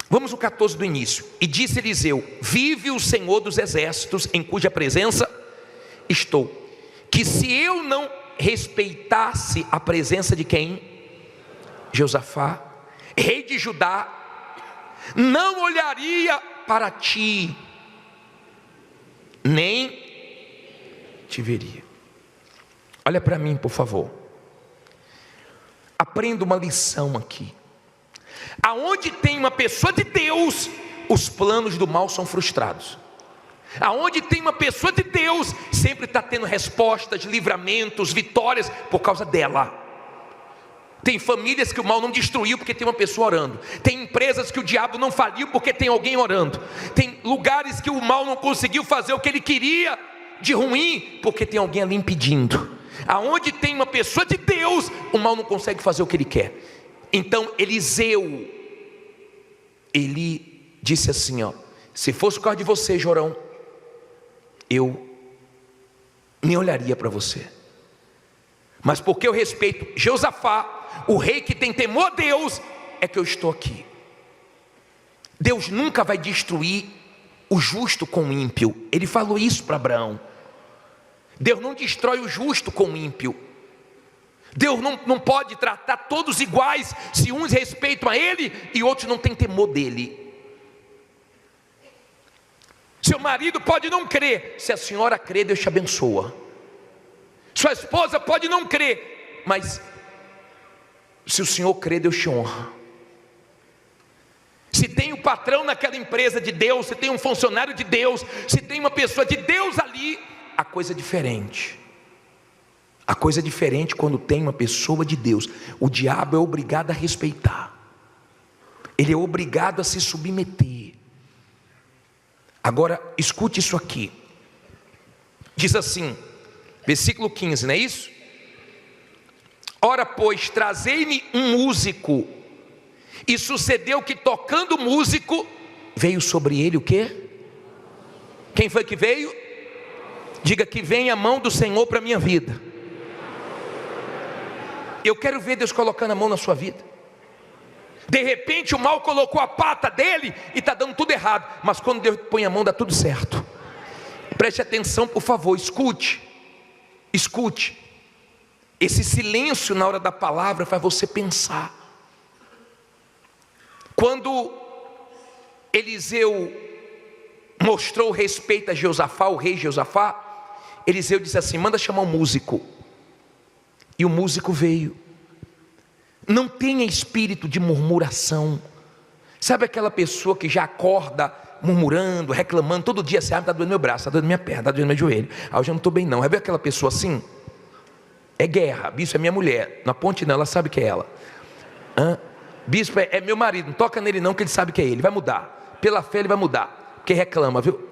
Vamos ao 14 do início. E disse Eliseu: vive o Senhor dos exércitos, em cuja presença estou, que se eu não respeitasse a presença de quem? Josafá, rei de Judá, não olharia para ti. nem te veria. Olha para mim, por favor. Aprenda uma lição aqui. Aonde tem uma pessoa de Deus, os planos do mal são frustrados. Aonde tem uma pessoa de Deus, sempre está tendo respostas, livramentos, vitórias por causa dela. Tem famílias que o mal não destruiu porque tem uma pessoa orando. Tem empresas que o diabo não faliu porque tem alguém orando. Tem lugares que o mal não conseguiu fazer o que ele queria de ruim porque tem alguém ali impedindo. Aonde tem uma pessoa de Deus, o mal não consegue fazer o que ele quer. Então Eliseu, ele disse assim, ó: se fosse por causa de você, Jorão, eu nem olharia para você. Mas porque eu respeito Josafá, o rei que tem temor a Deus, é que eu estou aqui. Deus nunca vai destruir o justo com o ímpio. Ele falou isso para Abraão. Deus não destrói o justo com o ímpio. Deus não pode tratar todos iguais, se uns respeitam a Ele e outros não têm temor dEle. Seu marido pode não crer, se a senhora crer, Deus te abençoa. Sua esposa pode não crer, mas se o senhor crer, Deus te honra. Se tem um patrão naquela empresa de Deus, se tem um funcionário de Deus, se tem uma pessoa de Deus ali, a coisa é diferente. A coisa é diferente quando tem uma pessoa de Deus. O diabo é obrigado a respeitar. Ele é obrigado a se submeter. Agora, escute isso aqui. Diz assim, versículo 15, não é isso? Ora, pois, trazei-me um músico. E sucedeu que, tocando o músico, veio sobre ele o quê? Quem foi que veio? Diga que vem a mão do Senhor para a minha vida. Eu quero ver Deus colocando a mão na sua vida. De repente o mal colocou a pata dele e está dando tudo errado. Mas quando Deus põe a mão, dá tudo certo. Preste atenção, por favor, escute. Escute. Esse silêncio na hora da palavra faz você pensar. Quando Eliseu mostrou respeito a Josafá, o rei Josafá, Eliseu disse assim: manda chamar um músico. E o músico veio. Não tenha espírito de murmuração. Sabe aquela pessoa que já acorda murmurando, reclamando, todo dia assim: está doendo meu braço, está doendo minha perna, está doendo meu joelho, eu já não estou bem não. Vai ver aquela pessoa assim? É guerra. Bispo é minha mulher, na ponte não, ela sabe que é ela. Bispo é meu marido, não toca nele não, que ele sabe que é ele. Vai mudar, pela fé ele vai mudar, porque reclama, viu?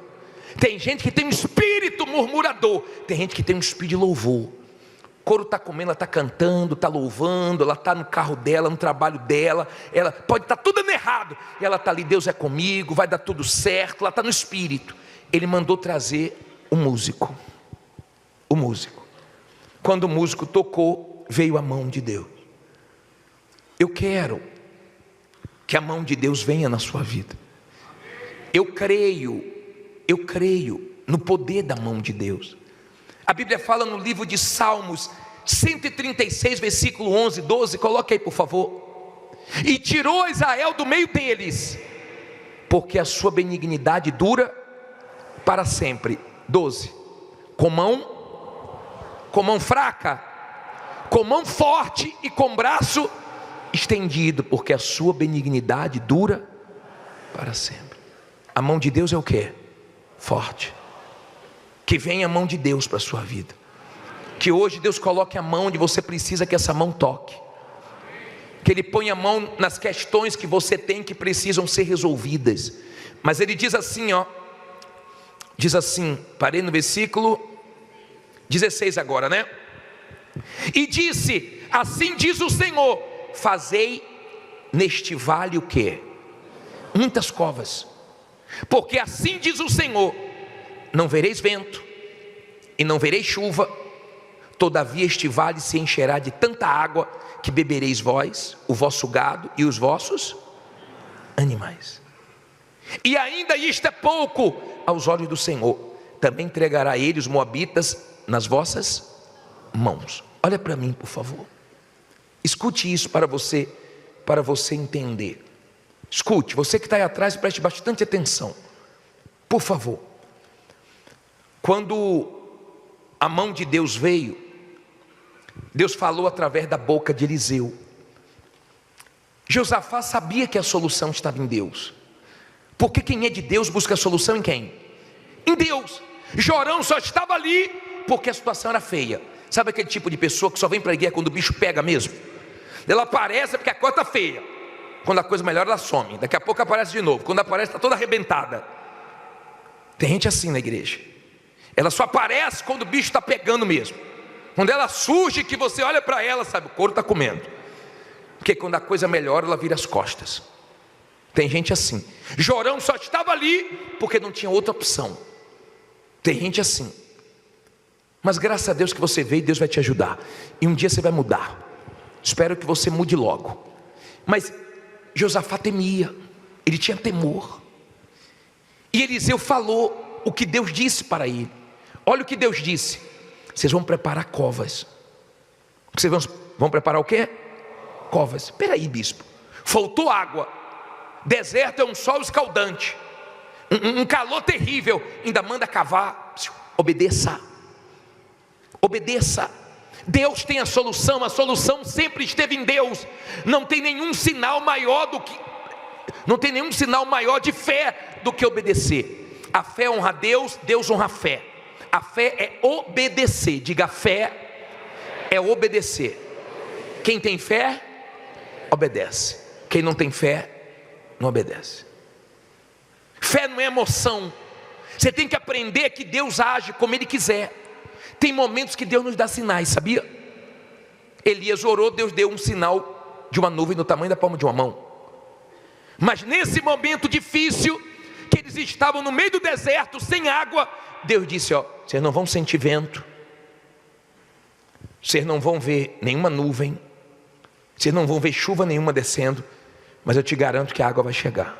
Tem gente que tem um espírito murmurador, tem gente que tem um espírito de louvor. O coro está comendo, ela está cantando, está louvando, ela está no carro dela, no trabalho dela, ela pode estar tudo errado, e ela está ali: Deus é comigo, vai dar tudo certo, ela está no espírito. Ele mandou trazer o músico. O músico. Quando o músico tocou, veio a mão de Deus. Eu quero que a mão de Deus venha na sua vida. Eu creio no poder da mão de Deus. A Bíblia fala no livro de Salmos 136, versículo 11, 12, coloque aí por favor. E tirou Israel do meio deles, porque a sua benignidade dura para sempre. 12, com mão fraca, com mão forte e com braço estendido, porque a sua benignidade dura para sempre. A mão de Deus é o que? Forte. Que venha a mão de Deus para a sua vida. Que hoje Deus coloque a mão onde você precisa que essa mão toque. Que Ele ponha a mão nas questões que você tem que precisam ser resolvidas. Mas Ele diz assim, ó. Diz assim, parei no versículo 16 agora, né? E disse: assim diz o Senhor: fazei neste vale o quê? Muitas covas. Porque assim diz o Senhor: não vereis vento e não vereis chuva, todavia este vale se encherá de tanta água que bebereis vós, o vosso gado e os vossos animais. E ainda isto é pouco aos olhos do Senhor, também entregará ele os moabitas nas vossas mãos. Olha para mim, por favor. Escute isso para você entender. Escute, você que está aí atrás, preste bastante atenção, por favor. Quando a mão de Deus veio, Deus falou através da boca de Eliseu. Josafá sabia que a solução estava em Deus, porque quem é de Deus busca a solução em quem? Em Deus. Jorão só estava ali porque a situação era feia. Sabe aquele tipo de pessoa que só vem para a guerra quando o bicho pega mesmo? Ela aparece porque a coisa está feia. Quando a coisa melhora, ela some. Daqui a pouco aparece de novo. Quando aparece, está toda arrebentada. Tem gente assim na igreja. Ela só aparece quando o bicho está pegando mesmo. Quando ela surge, que você olha para ela, sabe, o couro está comendo. Porque quando a coisa melhora, ela vira as costas. Tem gente assim. Jorão só estava ali porque não tinha outra opção. Tem gente assim. Mas graças a Deus que você veio, Deus vai te ajudar. E um dia você vai mudar. Espero que você mude logo. Mas Josafá temia. Ele tinha temor. E Eliseu falou o que Deus disse para ele. Olha o que Deus disse: vocês vão preparar covas. Vocês vão preparar o quê? Covas. Espera aí, bispo. Faltou água. Deserto é um sol escaldante. Um calor terrível. Ainda manda cavar. Obedeça. Obedeça. Deus tem a solução sempre esteve em Deus. Não tem nenhum sinal maior de fé do que obedecer. A fé honra a Deus, Deus honra a fé. A fé é obedecer. Diga, fé é obedecer. Quem tem fé, obedece. Quem não tem fé, não obedece. Fé não é emoção. Você tem que aprender que Deus age como Ele quiser. Tem momentos que Deus nos dá sinais, sabia? Elias orou, Deus deu um sinal de uma nuvem do tamanho da palma de uma mão. Mas nesse momento difícil, que eles estavam no meio do deserto, sem água, Deus disse: ó, vocês não vão sentir vento, vocês não vão ver nenhuma nuvem, vocês não vão ver chuva nenhuma descendo, mas eu te garanto que a água vai chegar.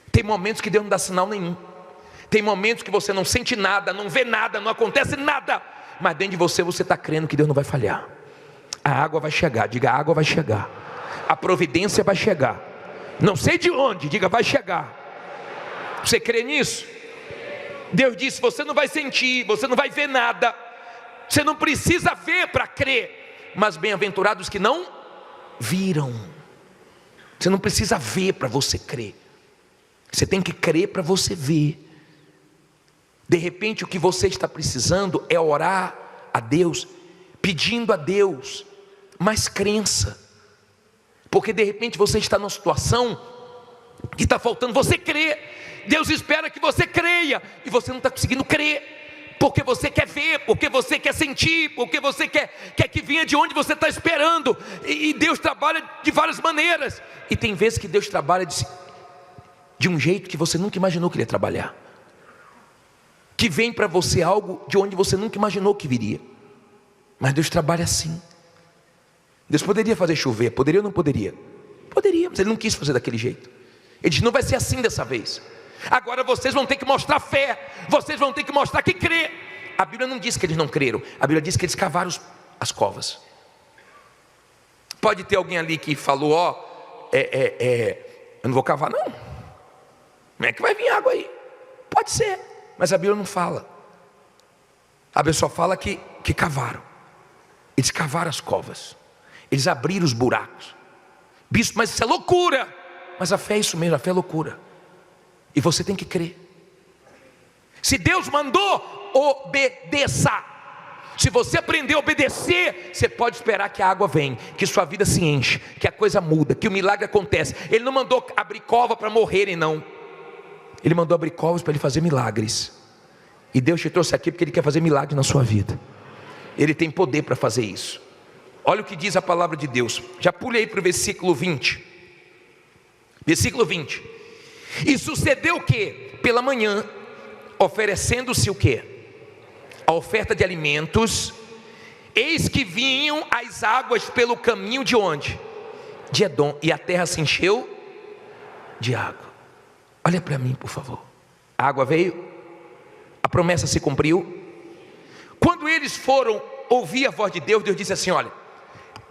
Tem momentos que Deus não dá sinal nenhum. Tem momentos que você não sente nada, não vê nada, não acontece nada, mas dentro de você está crendo que Deus não vai falhar. A água vai chegar. Diga, a água vai chegar. A providência vai chegar. Não sei de onde, diga, vai chegar. Você crê nisso? Deus disse: você não vai sentir, você não vai ver nada, você não precisa ver para crer. Mas bem-aventurados que não viram. Você não precisa ver para você crer. Você tem que crer para você ver. De repente o que você está precisando é orar a Deus, pedindo a Deus mais crença. Porque de repente você está numa situação que está faltando você crer. Deus espera que você creia e você não está conseguindo crer, porque você quer ver, porque você quer sentir, porque você quer que venha de onde você está esperando. E Deus trabalha de várias maneiras. E tem vezes que Deus trabalha de um jeito que você nunca imaginou que Ele ia trabalhar. Que vem para você algo de onde você nunca imaginou que viria. Mas Deus trabalha assim. Deus poderia fazer chover, poderia ou não poderia? Poderia, mas Ele não quis fazer daquele jeito. Ele disse: não vai ser assim dessa vez. Agora vocês vão ter que mostrar fé. Vocês vão ter que mostrar que crê. A Bíblia não diz que eles não creram. A Bíblia diz que eles cavaram as covas. Pode ter alguém ali que falou: ó, eu não vou cavar não. Como é que vai vir água aí? Pode ser, mas a Bíblia não fala. A Bíblia só fala que cavaram. Eles cavaram as covas. Eles abriram os buracos. Bispo, mas isso é loucura. Mas a fé é isso mesmo, a fé é loucura. E você tem que crer. Se Deus mandou, obedeça. Se você aprender a obedecer, você pode esperar que a água venha, que sua vida se enche, que a coisa muda, que o milagre acontece. Ele não mandou abrir cova para morrerem, não. Ele mandou abrir covas para Ele fazer milagres. E Deus te trouxe aqui porque Ele quer fazer milagre na sua vida. Ele tem poder para fazer isso. Olha o que diz a palavra de Deus. Já pule aí para o versículo 20. Versículo 20. E sucedeu que pela manhã, oferecendo-se o quê? A oferta de alimentos, eis que vinham as águas pelo caminho de onde? De Edom, e a terra se encheu de água. Olha para mim, por favor. A água veio, a promessa se cumpriu. Quando eles foram ouvir a voz de Deus, Deus disse assim: olha,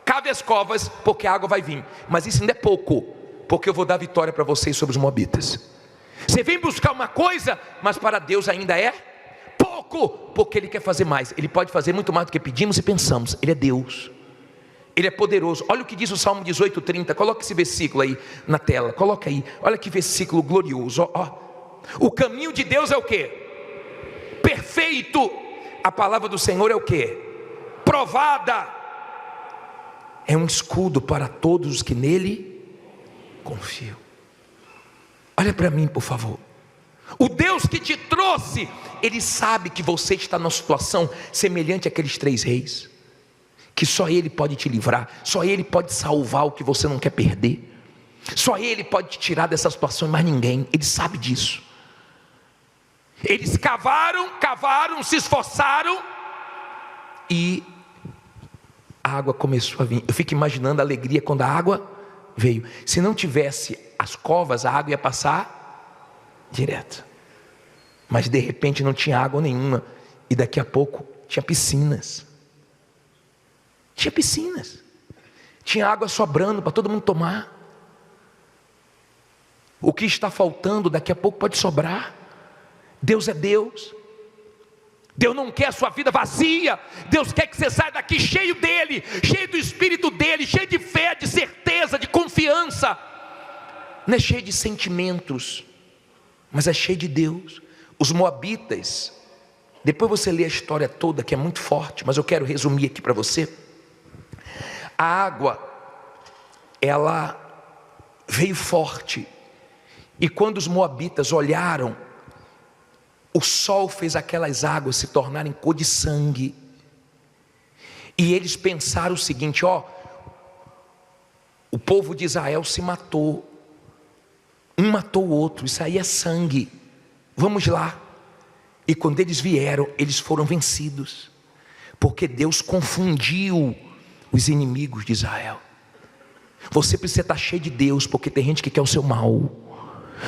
cave as covas, porque a água vai vir. Mas isso ainda é pouco, porque eu vou dar vitória para vocês sobre os moabitas. Você vem buscar uma coisa, mas para Deus ainda é pouco, porque Ele quer fazer mais. Ele pode fazer muito mais do que pedimos e pensamos. Ele é Deus, Ele é poderoso. Olha o que diz o Salmo 18:30. Coloca esse versículo aí na tela, coloca aí. Olha que versículo glorioso. O caminho de Deus é o quê? Perfeito. A palavra do Senhor é o quê? Provada. É um escudo para todos os que nele confiam. Olha para mim, por favor. O Deus que te trouxe, Ele sabe que você está numa situação semelhante àqueles 3 reis, que só Ele pode te livrar, só Ele pode salvar o que você não quer perder, só Ele pode te tirar dessa situação e mais ninguém. Ele sabe disso. Eles cavaram, se esforçaram e a água começou a vir. Eu fico imaginando a alegria quando a água veio. Se não tivesse as covas, a água ia passar direto, mas de repente não tinha água nenhuma, e daqui a pouco tinha piscinas, tinha água sobrando para todo mundo tomar. O que está faltando daqui a pouco pode sobrar. Deus é Deus. Deus não quer a sua vida vazia. Deus quer que você saia daqui cheio dEle, cheio do Espírito dEle, cheio de fé, de certeza, de confiança. Não é cheio de sentimentos, mas é cheio de Deus. Os moabitas, depois você lê a história toda, que é muito forte, mas eu quero resumir aqui para você. A água, ela veio forte, e quando os moabitas olharam, o sol fez aquelas águas se tornarem cor de sangue, e eles pensaram o seguinte: o povo de Israel se matou, um matou o outro, isso aí é sangue, vamos lá. E quando eles vieram, eles foram vencidos, porque Deus confundiu os inimigos de Israel. Você precisa estar cheio de Deus, porque tem gente que quer o seu mal.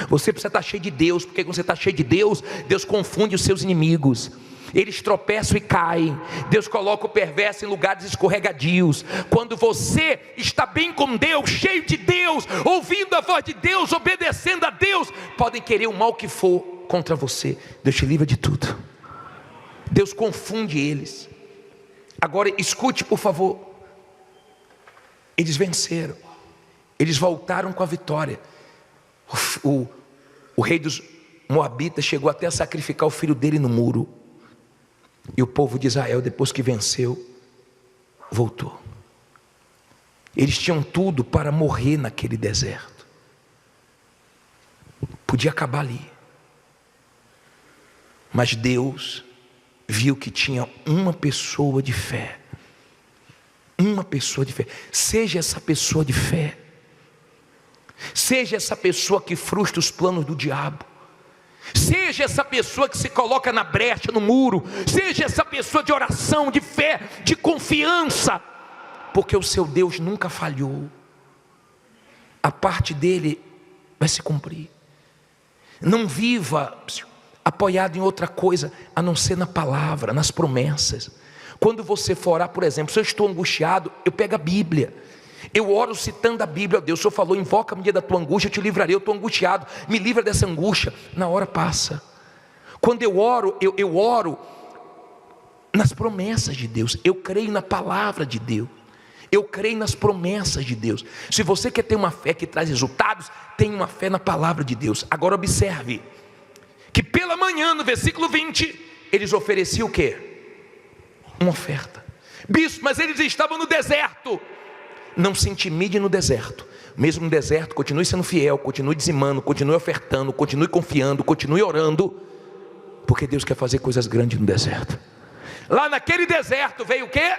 Você precisa estar cheio de Deus, porque quando você está cheio de Deus, Deus confunde os seus inimigos. Eles tropeçam e caem. Deus coloca o perverso em lugares escorregadios. Quando você está bem com Deus, cheio de Deus, ouvindo a voz de Deus, obedecendo a Deus, podem querer o mal que for contra você, Deus te livra de tudo. Deus confunde eles. Agora escute, por favor. Eles venceram, eles voltaram com a vitória. O rei dos Moabitas chegou até a sacrificar o filho dele no muro. E o povo de Israel, depois que venceu, voltou. Eles tinham tudo para morrer naquele deserto. Podia acabar ali. Mas Deus viu que tinha uma pessoa de fé. Uma pessoa de fé. Seja essa pessoa de fé. Seja essa pessoa que frustra os planos do diabo. Seja essa pessoa que se coloca na brecha, no muro. Seja essa pessoa de oração, de fé, de confiança, porque o seu Deus nunca falhou. A parte dele vai se cumprir. Não viva apoiado em outra coisa a não ser na palavra, nas promessas. Quando você for orar, por exemplo, se eu estou angustiado, eu pego a Bíblia, eu oro citando a Bíblia. Deus, o Senhor falou: invoca-me no dia da tua angústia, eu te livrarei. Eu estou angustiado, me livra dessa angústia. Na hora passa. Quando eu oro, eu oro nas promessas de Deus. Eu creio na palavra de Deus, eu creio nas promessas de Deus. Se você quer ter uma fé que traz resultados, tenha uma fé na palavra de Deus. Agora observe que pela manhã, no versículo 20, eles ofereciam o quê? Uma oferta. Bispo, mas eles estavam no deserto. Não se intimide no deserto. Mesmo no deserto, continue sendo fiel, continue dizimando, continue ofertando, continue confiando, continue orando, porque Deus quer fazer coisas grandes no deserto. Lá naquele deserto veio o quê?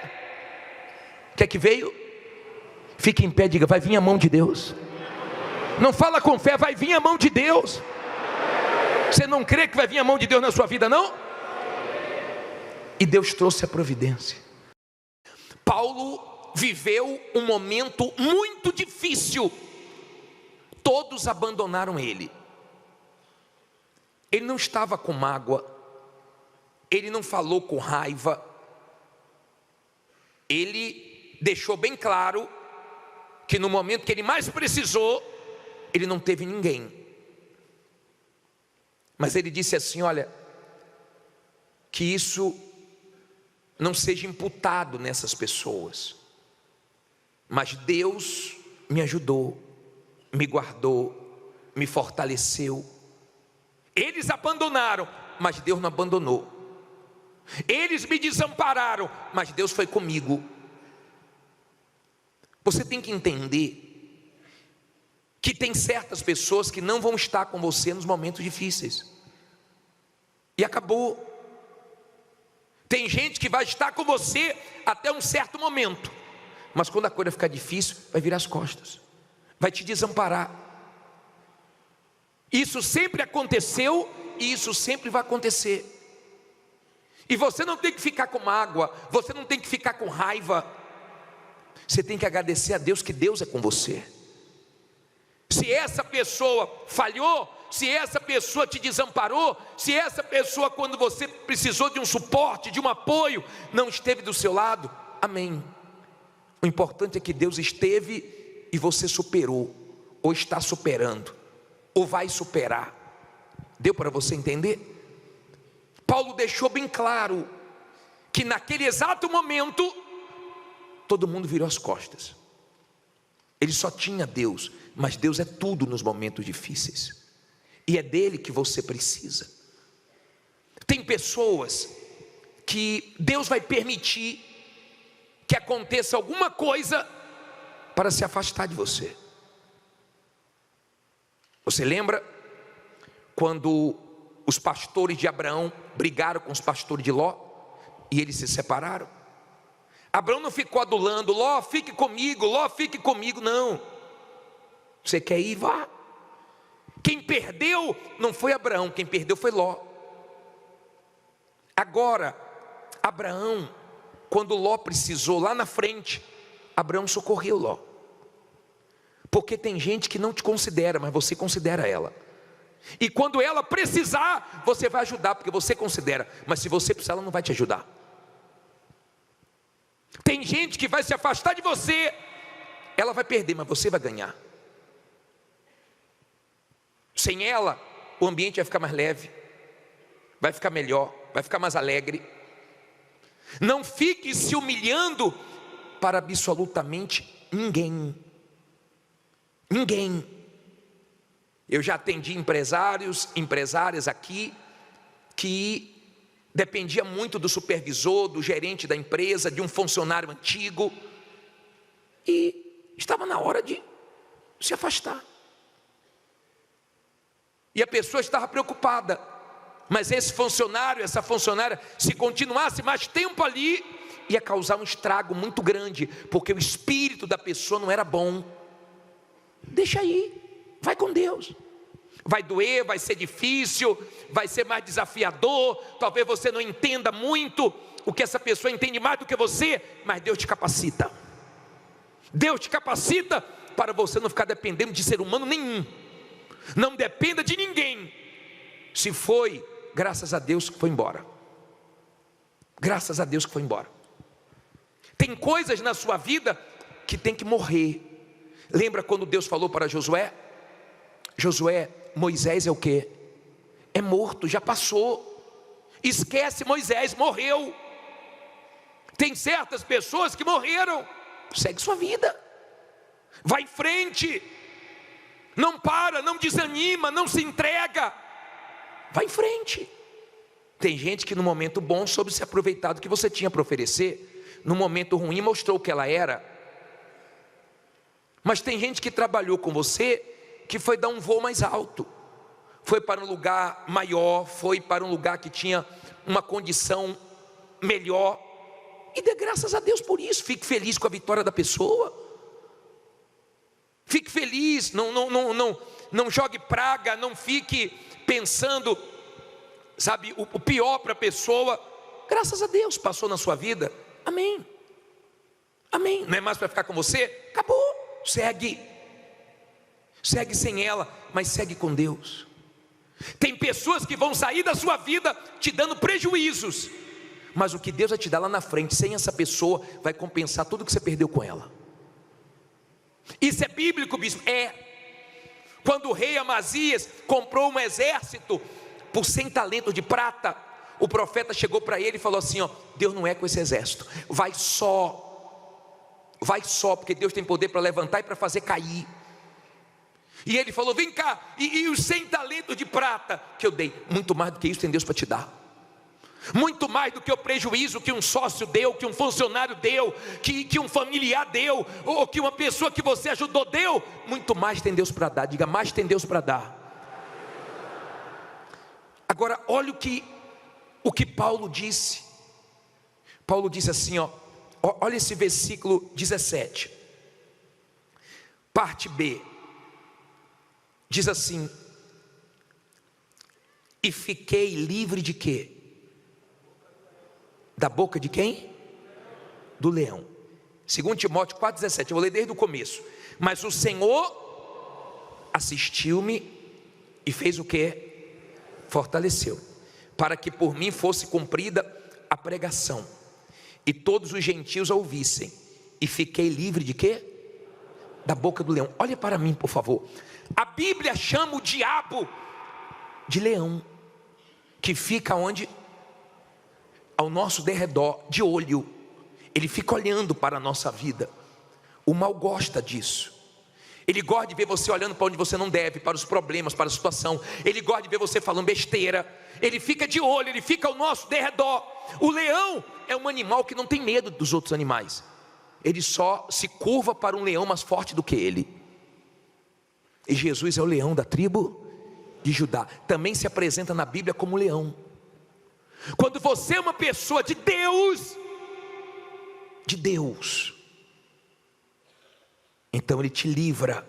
O que é que veio? Fique em pé e diga: vai vir a mão de Deus. Não fala com fé, vai vir a mão de Deus. Você não crê que vai vir a mão de Deus na sua vida, não? E Deus trouxe a providência. Paulo viveu um momento muito difícil. Todos abandonaram ele. Ele não estava com mágoa, ele não falou com raiva. Ele deixou bem claro que no momento que ele mais precisou, ele não teve ninguém. Mas ele disse assim: olha, que isso não seja imputado nessas pessoas. Mas Deus me ajudou, me guardou, me fortaleceu. Eles abandonaram, mas Deus não abandonou. Eles me desampararam, mas Deus foi comigo. Você tem que entender que tem certas pessoas que não vão estar com você nos momentos difíceis. E acabou. Tem gente que vai estar com você até um certo momento, mas quando a coisa ficar difícil, vai virar as costas, vai te desamparar. Isso sempre aconteceu e isso sempre vai acontecer. E você não tem que ficar com mágoa, você não tem que ficar com raiva. Você tem que agradecer a Deus que Deus é com você. Se essa pessoa falhou, se essa pessoa te desamparou, se essa pessoa, quando você precisou de um suporte, de um apoio, não esteve do seu lado, amém. O importante é que Deus esteve e você superou, ou está superando, ou vai superar. Deu para você entender? Paulo deixou bem claro que naquele exato momento todo mundo virou as costas. Ele só tinha Deus, mas Deus é tudo nos momentos difíceis, e é dele que você precisa. Tem pessoas que Deus vai permitir que aconteça alguma coisa para se afastar de você. Você lembra quando os pastores de Abraão brigaram com os pastores de Ló e eles se separaram? Abraão não ficou adulando: Ló, fique comigo, Ló, fique comigo. Não. Você quer ir? Vá. Quem perdeu não foi Abraão, quem perdeu foi Ló. Agora, Abraão, quando Ló precisou lá na frente, Abraão socorreu Ló. Porque tem gente que não te considera, mas você considera ela. E quando ela precisar, você vai ajudar, porque você considera. Mas se você precisar, ela não vai te ajudar. Tem gente que vai se afastar de você, ela vai perder, mas você vai ganhar. Sem ela, o ambiente vai ficar mais leve, vai ficar melhor, vai ficar mais alegre. Não fique se humilhando para absolutamente ninguém. Ninguém. Eu já atendi empresários, empresárias aqui, que dependia muito do supervisor, do gerente da empresa, de um funcionário antigo, e estava na hora de se afastar. E a pessoa estava preocupada, mas esse funcionário, essa funcionária, se continuasse mais tempo ali, ia causar um estrago muito grande, porque o espírito da pessoa não era bom. Deixa aí, vai com Deus. Vai doer, vai ser difícil, vai ser mais desafiador, talvez você não entenda muito o que essa pessoa entende mais do que você, mas Deus te capacita. Deus te capacita para você não ficar dependendo de ser humano nenhum. Não dependa de ninguém. Se foi, graças a Deus que foi embora. Graças a Deus que foi embora. Tem coisas na sua vida que tem que morrer. Lembra quando Deus falou para Josué? Josué, Moisés é o quê? É morto, já passou. Esquece Moisés, morreu. Tem certas pessoas que morreram. Segue sua vida. Vai em frente. Não para, não desanima, não se entrega. Vai em frente. Tem gente que no momento bom soube se aproveitar do que você tinha para oferecer. No momento ruim mostrou o que ela era. Mas tem gente que trabalhou com você, que foi dar um voo mais alto, foi para um lugar maior, foi para um lugar que tinha uma condição melhor, e dê graças a Deus por isso. Fique feliz com a vitória da pessoa, fique feliz, não jogue praga, não fique pensando, sabe, o pior para a pessoa. Graças a Deus, passou na sua vida, amém, amém. Não é mais para ficar com você? Acabou, segue sem ela, mas segue com Deus. Tem pessoas que vão sair da sua vida te dando prejuízos, mas o que Deus vai te dar lá na frente, sem essa pessoa, vai compensar tudo que você perdeu com ela. Isso é bíblico, bispo? É. Quando o rei Amazias comprou um exército por 100 talentos de prata, o profeta chegou para ele e falou assim: ó, Deus não é com esse exército, vai só, porque Deus tem poder para levantar e para fazer cair. E ele falou: vem cá, e os 100 talentos de prata que eu dei? Muito mais do que isso tem Deus para te dar. Muito mais do que o prejuízo que um sócio deu, que um funcionário deu, que um familiar deu, ou que uma pessoa que você ajudou deu. Muito mais tem Deus para dar. Diga: mais tem Deus para dar. Agora olha o que Paulo disse. Paulo disse assim, ó, olha esse versículo 17, parte B, diz assim: e fiquei livre de quê? Da boca de quem? Do leão. 2 Timóteo 4,17, eu vou ler desde o começo. Mas o Senhor assistiu-me e fez o quê? Fortaleceu, para que por mim fosse cumprida a pregação, e todos os gentios a ouvissem, e fiquei livre de quê? Da boca do leão. Olha para mim, por favor. A Bíblia chama o diabo de leão, que fica onde? Ao nosso derredor, de olho. Ele fica olhando para a nossa vida. O mal gosta disso. Ele gosta de ver você olhando para onde você não deve, para os problemas, para a situação. Ele gosta de ver você falando besteira. Ele fica de olho, ele fica ao nosso derredor. O leão é um animal que não tem medo dos outros animais. Ele só se curva para um leão mais forte do que ele. E Jesus é o leão da tribo de Judá. Também se apresenta na Bíblia como leão. Quando você é uma pessoa de Deus, então Ele te livra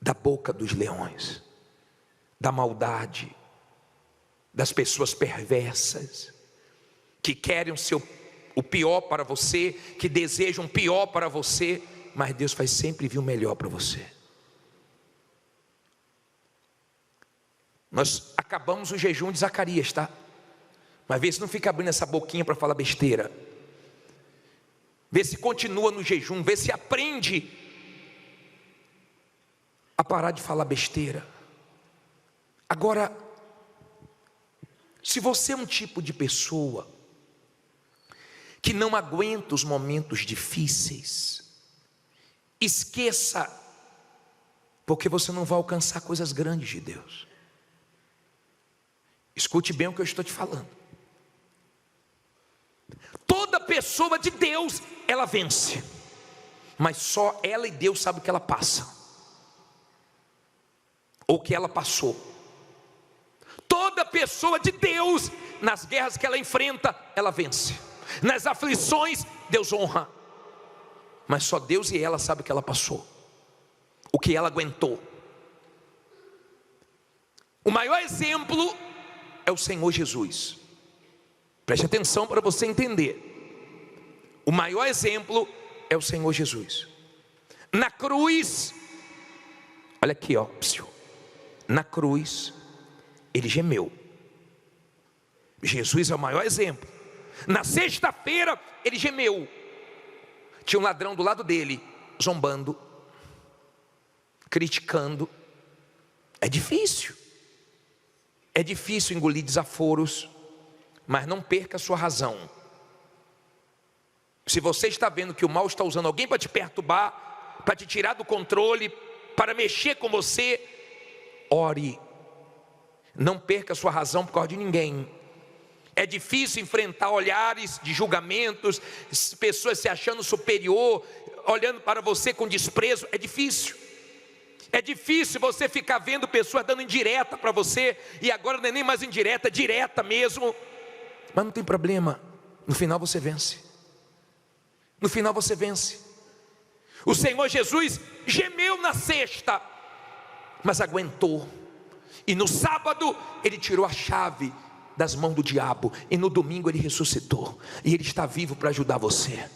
da boca dos leões, da maldade, das pessoas perversas, que querem o pior para você, que desejam o pior para você, mas Deus faz sempre vir o melhor para você. Nós acabamos o jejum de Zacarias, tá? Mas vê se não fica abrindo essa boquinha para falar besteira. Vê se continua no jejum, vê se aprende a parar de falar besteira. Agora, se você é um tipo de pessoa que não aguenta os momentos difíceis, esqueça, porque você não vai alcançar coisas grandes de Deus. Escute bem o que eu estou te falando. Toda pessoa de Deus, ela vence, mas só ela e Deus sabem o que ela passa, ou o que ela passou. Toda pessoa de Deus, nas guerras que ela enfrenta, ela vence. Nas aflições, Deus honra, mas só Deus e ela sabem o que ela passou, o que ela aguentou. O maior exemplo é o Senhor Jesus. Preste atenção para você entender. O maior exemplo é o Senhor Jesus. Na cruz, olha aqui, ó, na cruz, Ele gemeu. Jesus é o maior exemplo. Na sexta-feira, Ele gemeu. Tinha um ladrão do lado dele, zombando, criticando. É difícil engolir desaforos, mas não perca a sua razão. Se você está vendo que o mal está usando alguém para te perturbar, para te tirar do controle, para mexer com você, ore. Não perca a sua razão por causa de ninguém. É difícil enfrentar olhares de julgamentos, pessoas se achando superior, olhando para você com desprezo. É difícil. É difícil você ficar vendo pessoas dando indireta para você, e agora não é nem mais indireta, é direta mesmo. Mas não tem problema, no final você vence. No final você vence. O Senhor Jesus gemeu na sexta, mas aguentou. E no sábado Ele tirou a chave das mãos do diabo, e no domingo Ele ressuscitou, e Ele está vivo para ajudar você.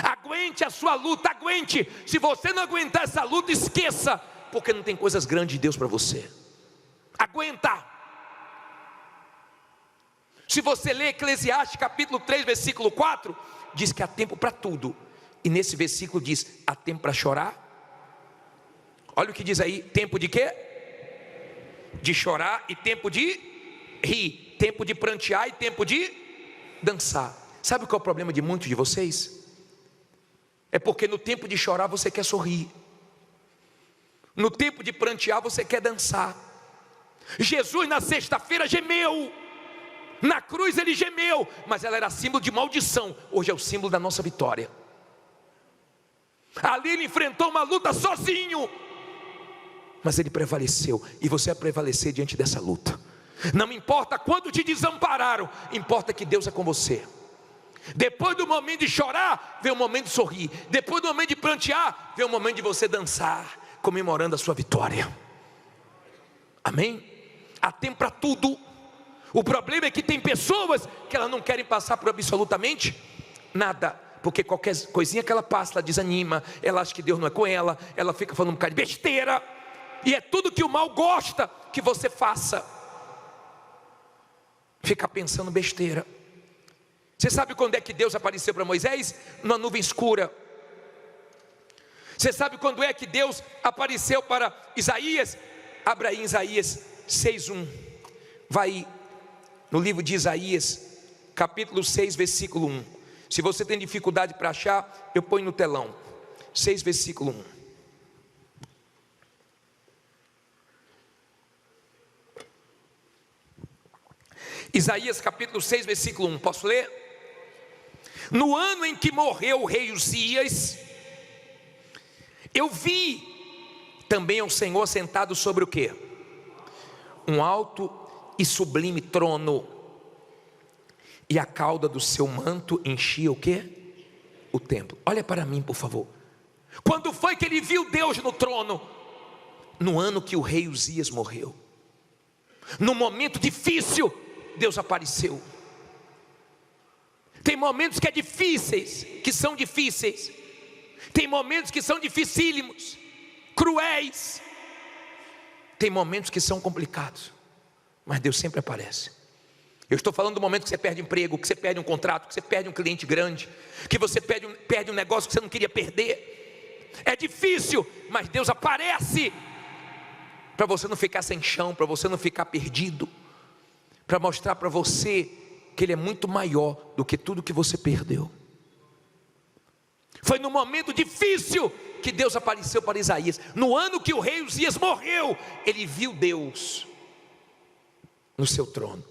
Aguente a sua luta, aguente. Se você não aguentar essa luta, esqueça, porque não tem coisas grandes de Deus para você. Aguenta. Se você ler Eclesiastes capítulo 3, versículo 4, diz que há tempo para tudo. E nesse versículo diz, há tempo para chorar. Olha o que diz aí, tempo de quê? De chorar, e tempo de rir. tempo de prantear e tempo de dançar. Sabe qual é o problema de muitos de vocês? É porque no tempo de chorar você quer sorrir, no tempo de prantear você quer dançar. Jesus na sexta-feira gemeu, na cruz ele gemeu, mas ela era símbolo de maldição, hoje é o símbolo da nossa vitória. Ali ele enfrentou uma luta sozinho, mas ele prevaleceu, e você vai prevalecer diante dessa luta. Não importa quando te desampararam, importa que Deus é com você. Depois do momento de chorar, vem o momento de sorrir. Depois do momento de prantear, vem o momento de você dançar, comemorando a sua vitória. Amém? Há tempo para tudo. O problema é que tem pessoas que elas não querem passar por absolutamente nada, porque qualquer coisinha que ela passa, ela desanima, ela acha que Deus não é com ela, ela fica falando um bocado de besteira, e é tudo que o mal gosta que você faça, fica pensando besteira. Você sabe quando é que Deus apareceu para Moisés? Numa nuvem escura. Você sabe quando é que Deus apareceu para Isaías? Abra aí Isaías 6:1. Vai no livro de Isaías, capítulo 6, versículo 1. Se você tem dificuldade para achar, eu ponho no telão. 6, versículo 1. Isaías capítulo 6, versículo 1. Posso ler? No ano em que morreu o rei Uzias, eu vi também o Senhor sentado sobre o quê? Um alto e sublime trono, e a cauda do seu manto enchia o quê? O templo. Olha para mim, por favor. Quando foi que ele viu Deus no trono? No ano que o rei Uzias morreu. No momento difícil, Deus apareceu. Tem momentos que são difíceis. Tem momentos que são dificílimos, cruéis. Tem momentos que são complicados, mas Deus sempre aparece. Eu estou falando do momento que você perde emprego, que você perde um contrato, que você perde um cliente grande, que você perde um negócio que você não queria perder. É difícil, mas Deus aparece, para você não ficar sem chão, para você não ficar perdido, para mostrar para você que Ele é muito maior do que tudo que você perdeu. Foi no momento difícil que Deus apareceu para Isaías. No ano que o rei Uzias morreu, ele viu Deus no seu trono.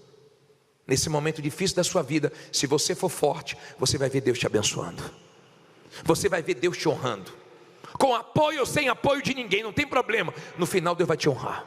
Nesse momento difícil da sua vida, se você for forte, você vai ver Deus te abençoando, você vai ver Deus te honrando, com apoio ou sem apoio de ninguém, não tem problema. No final Deus vai te honrar.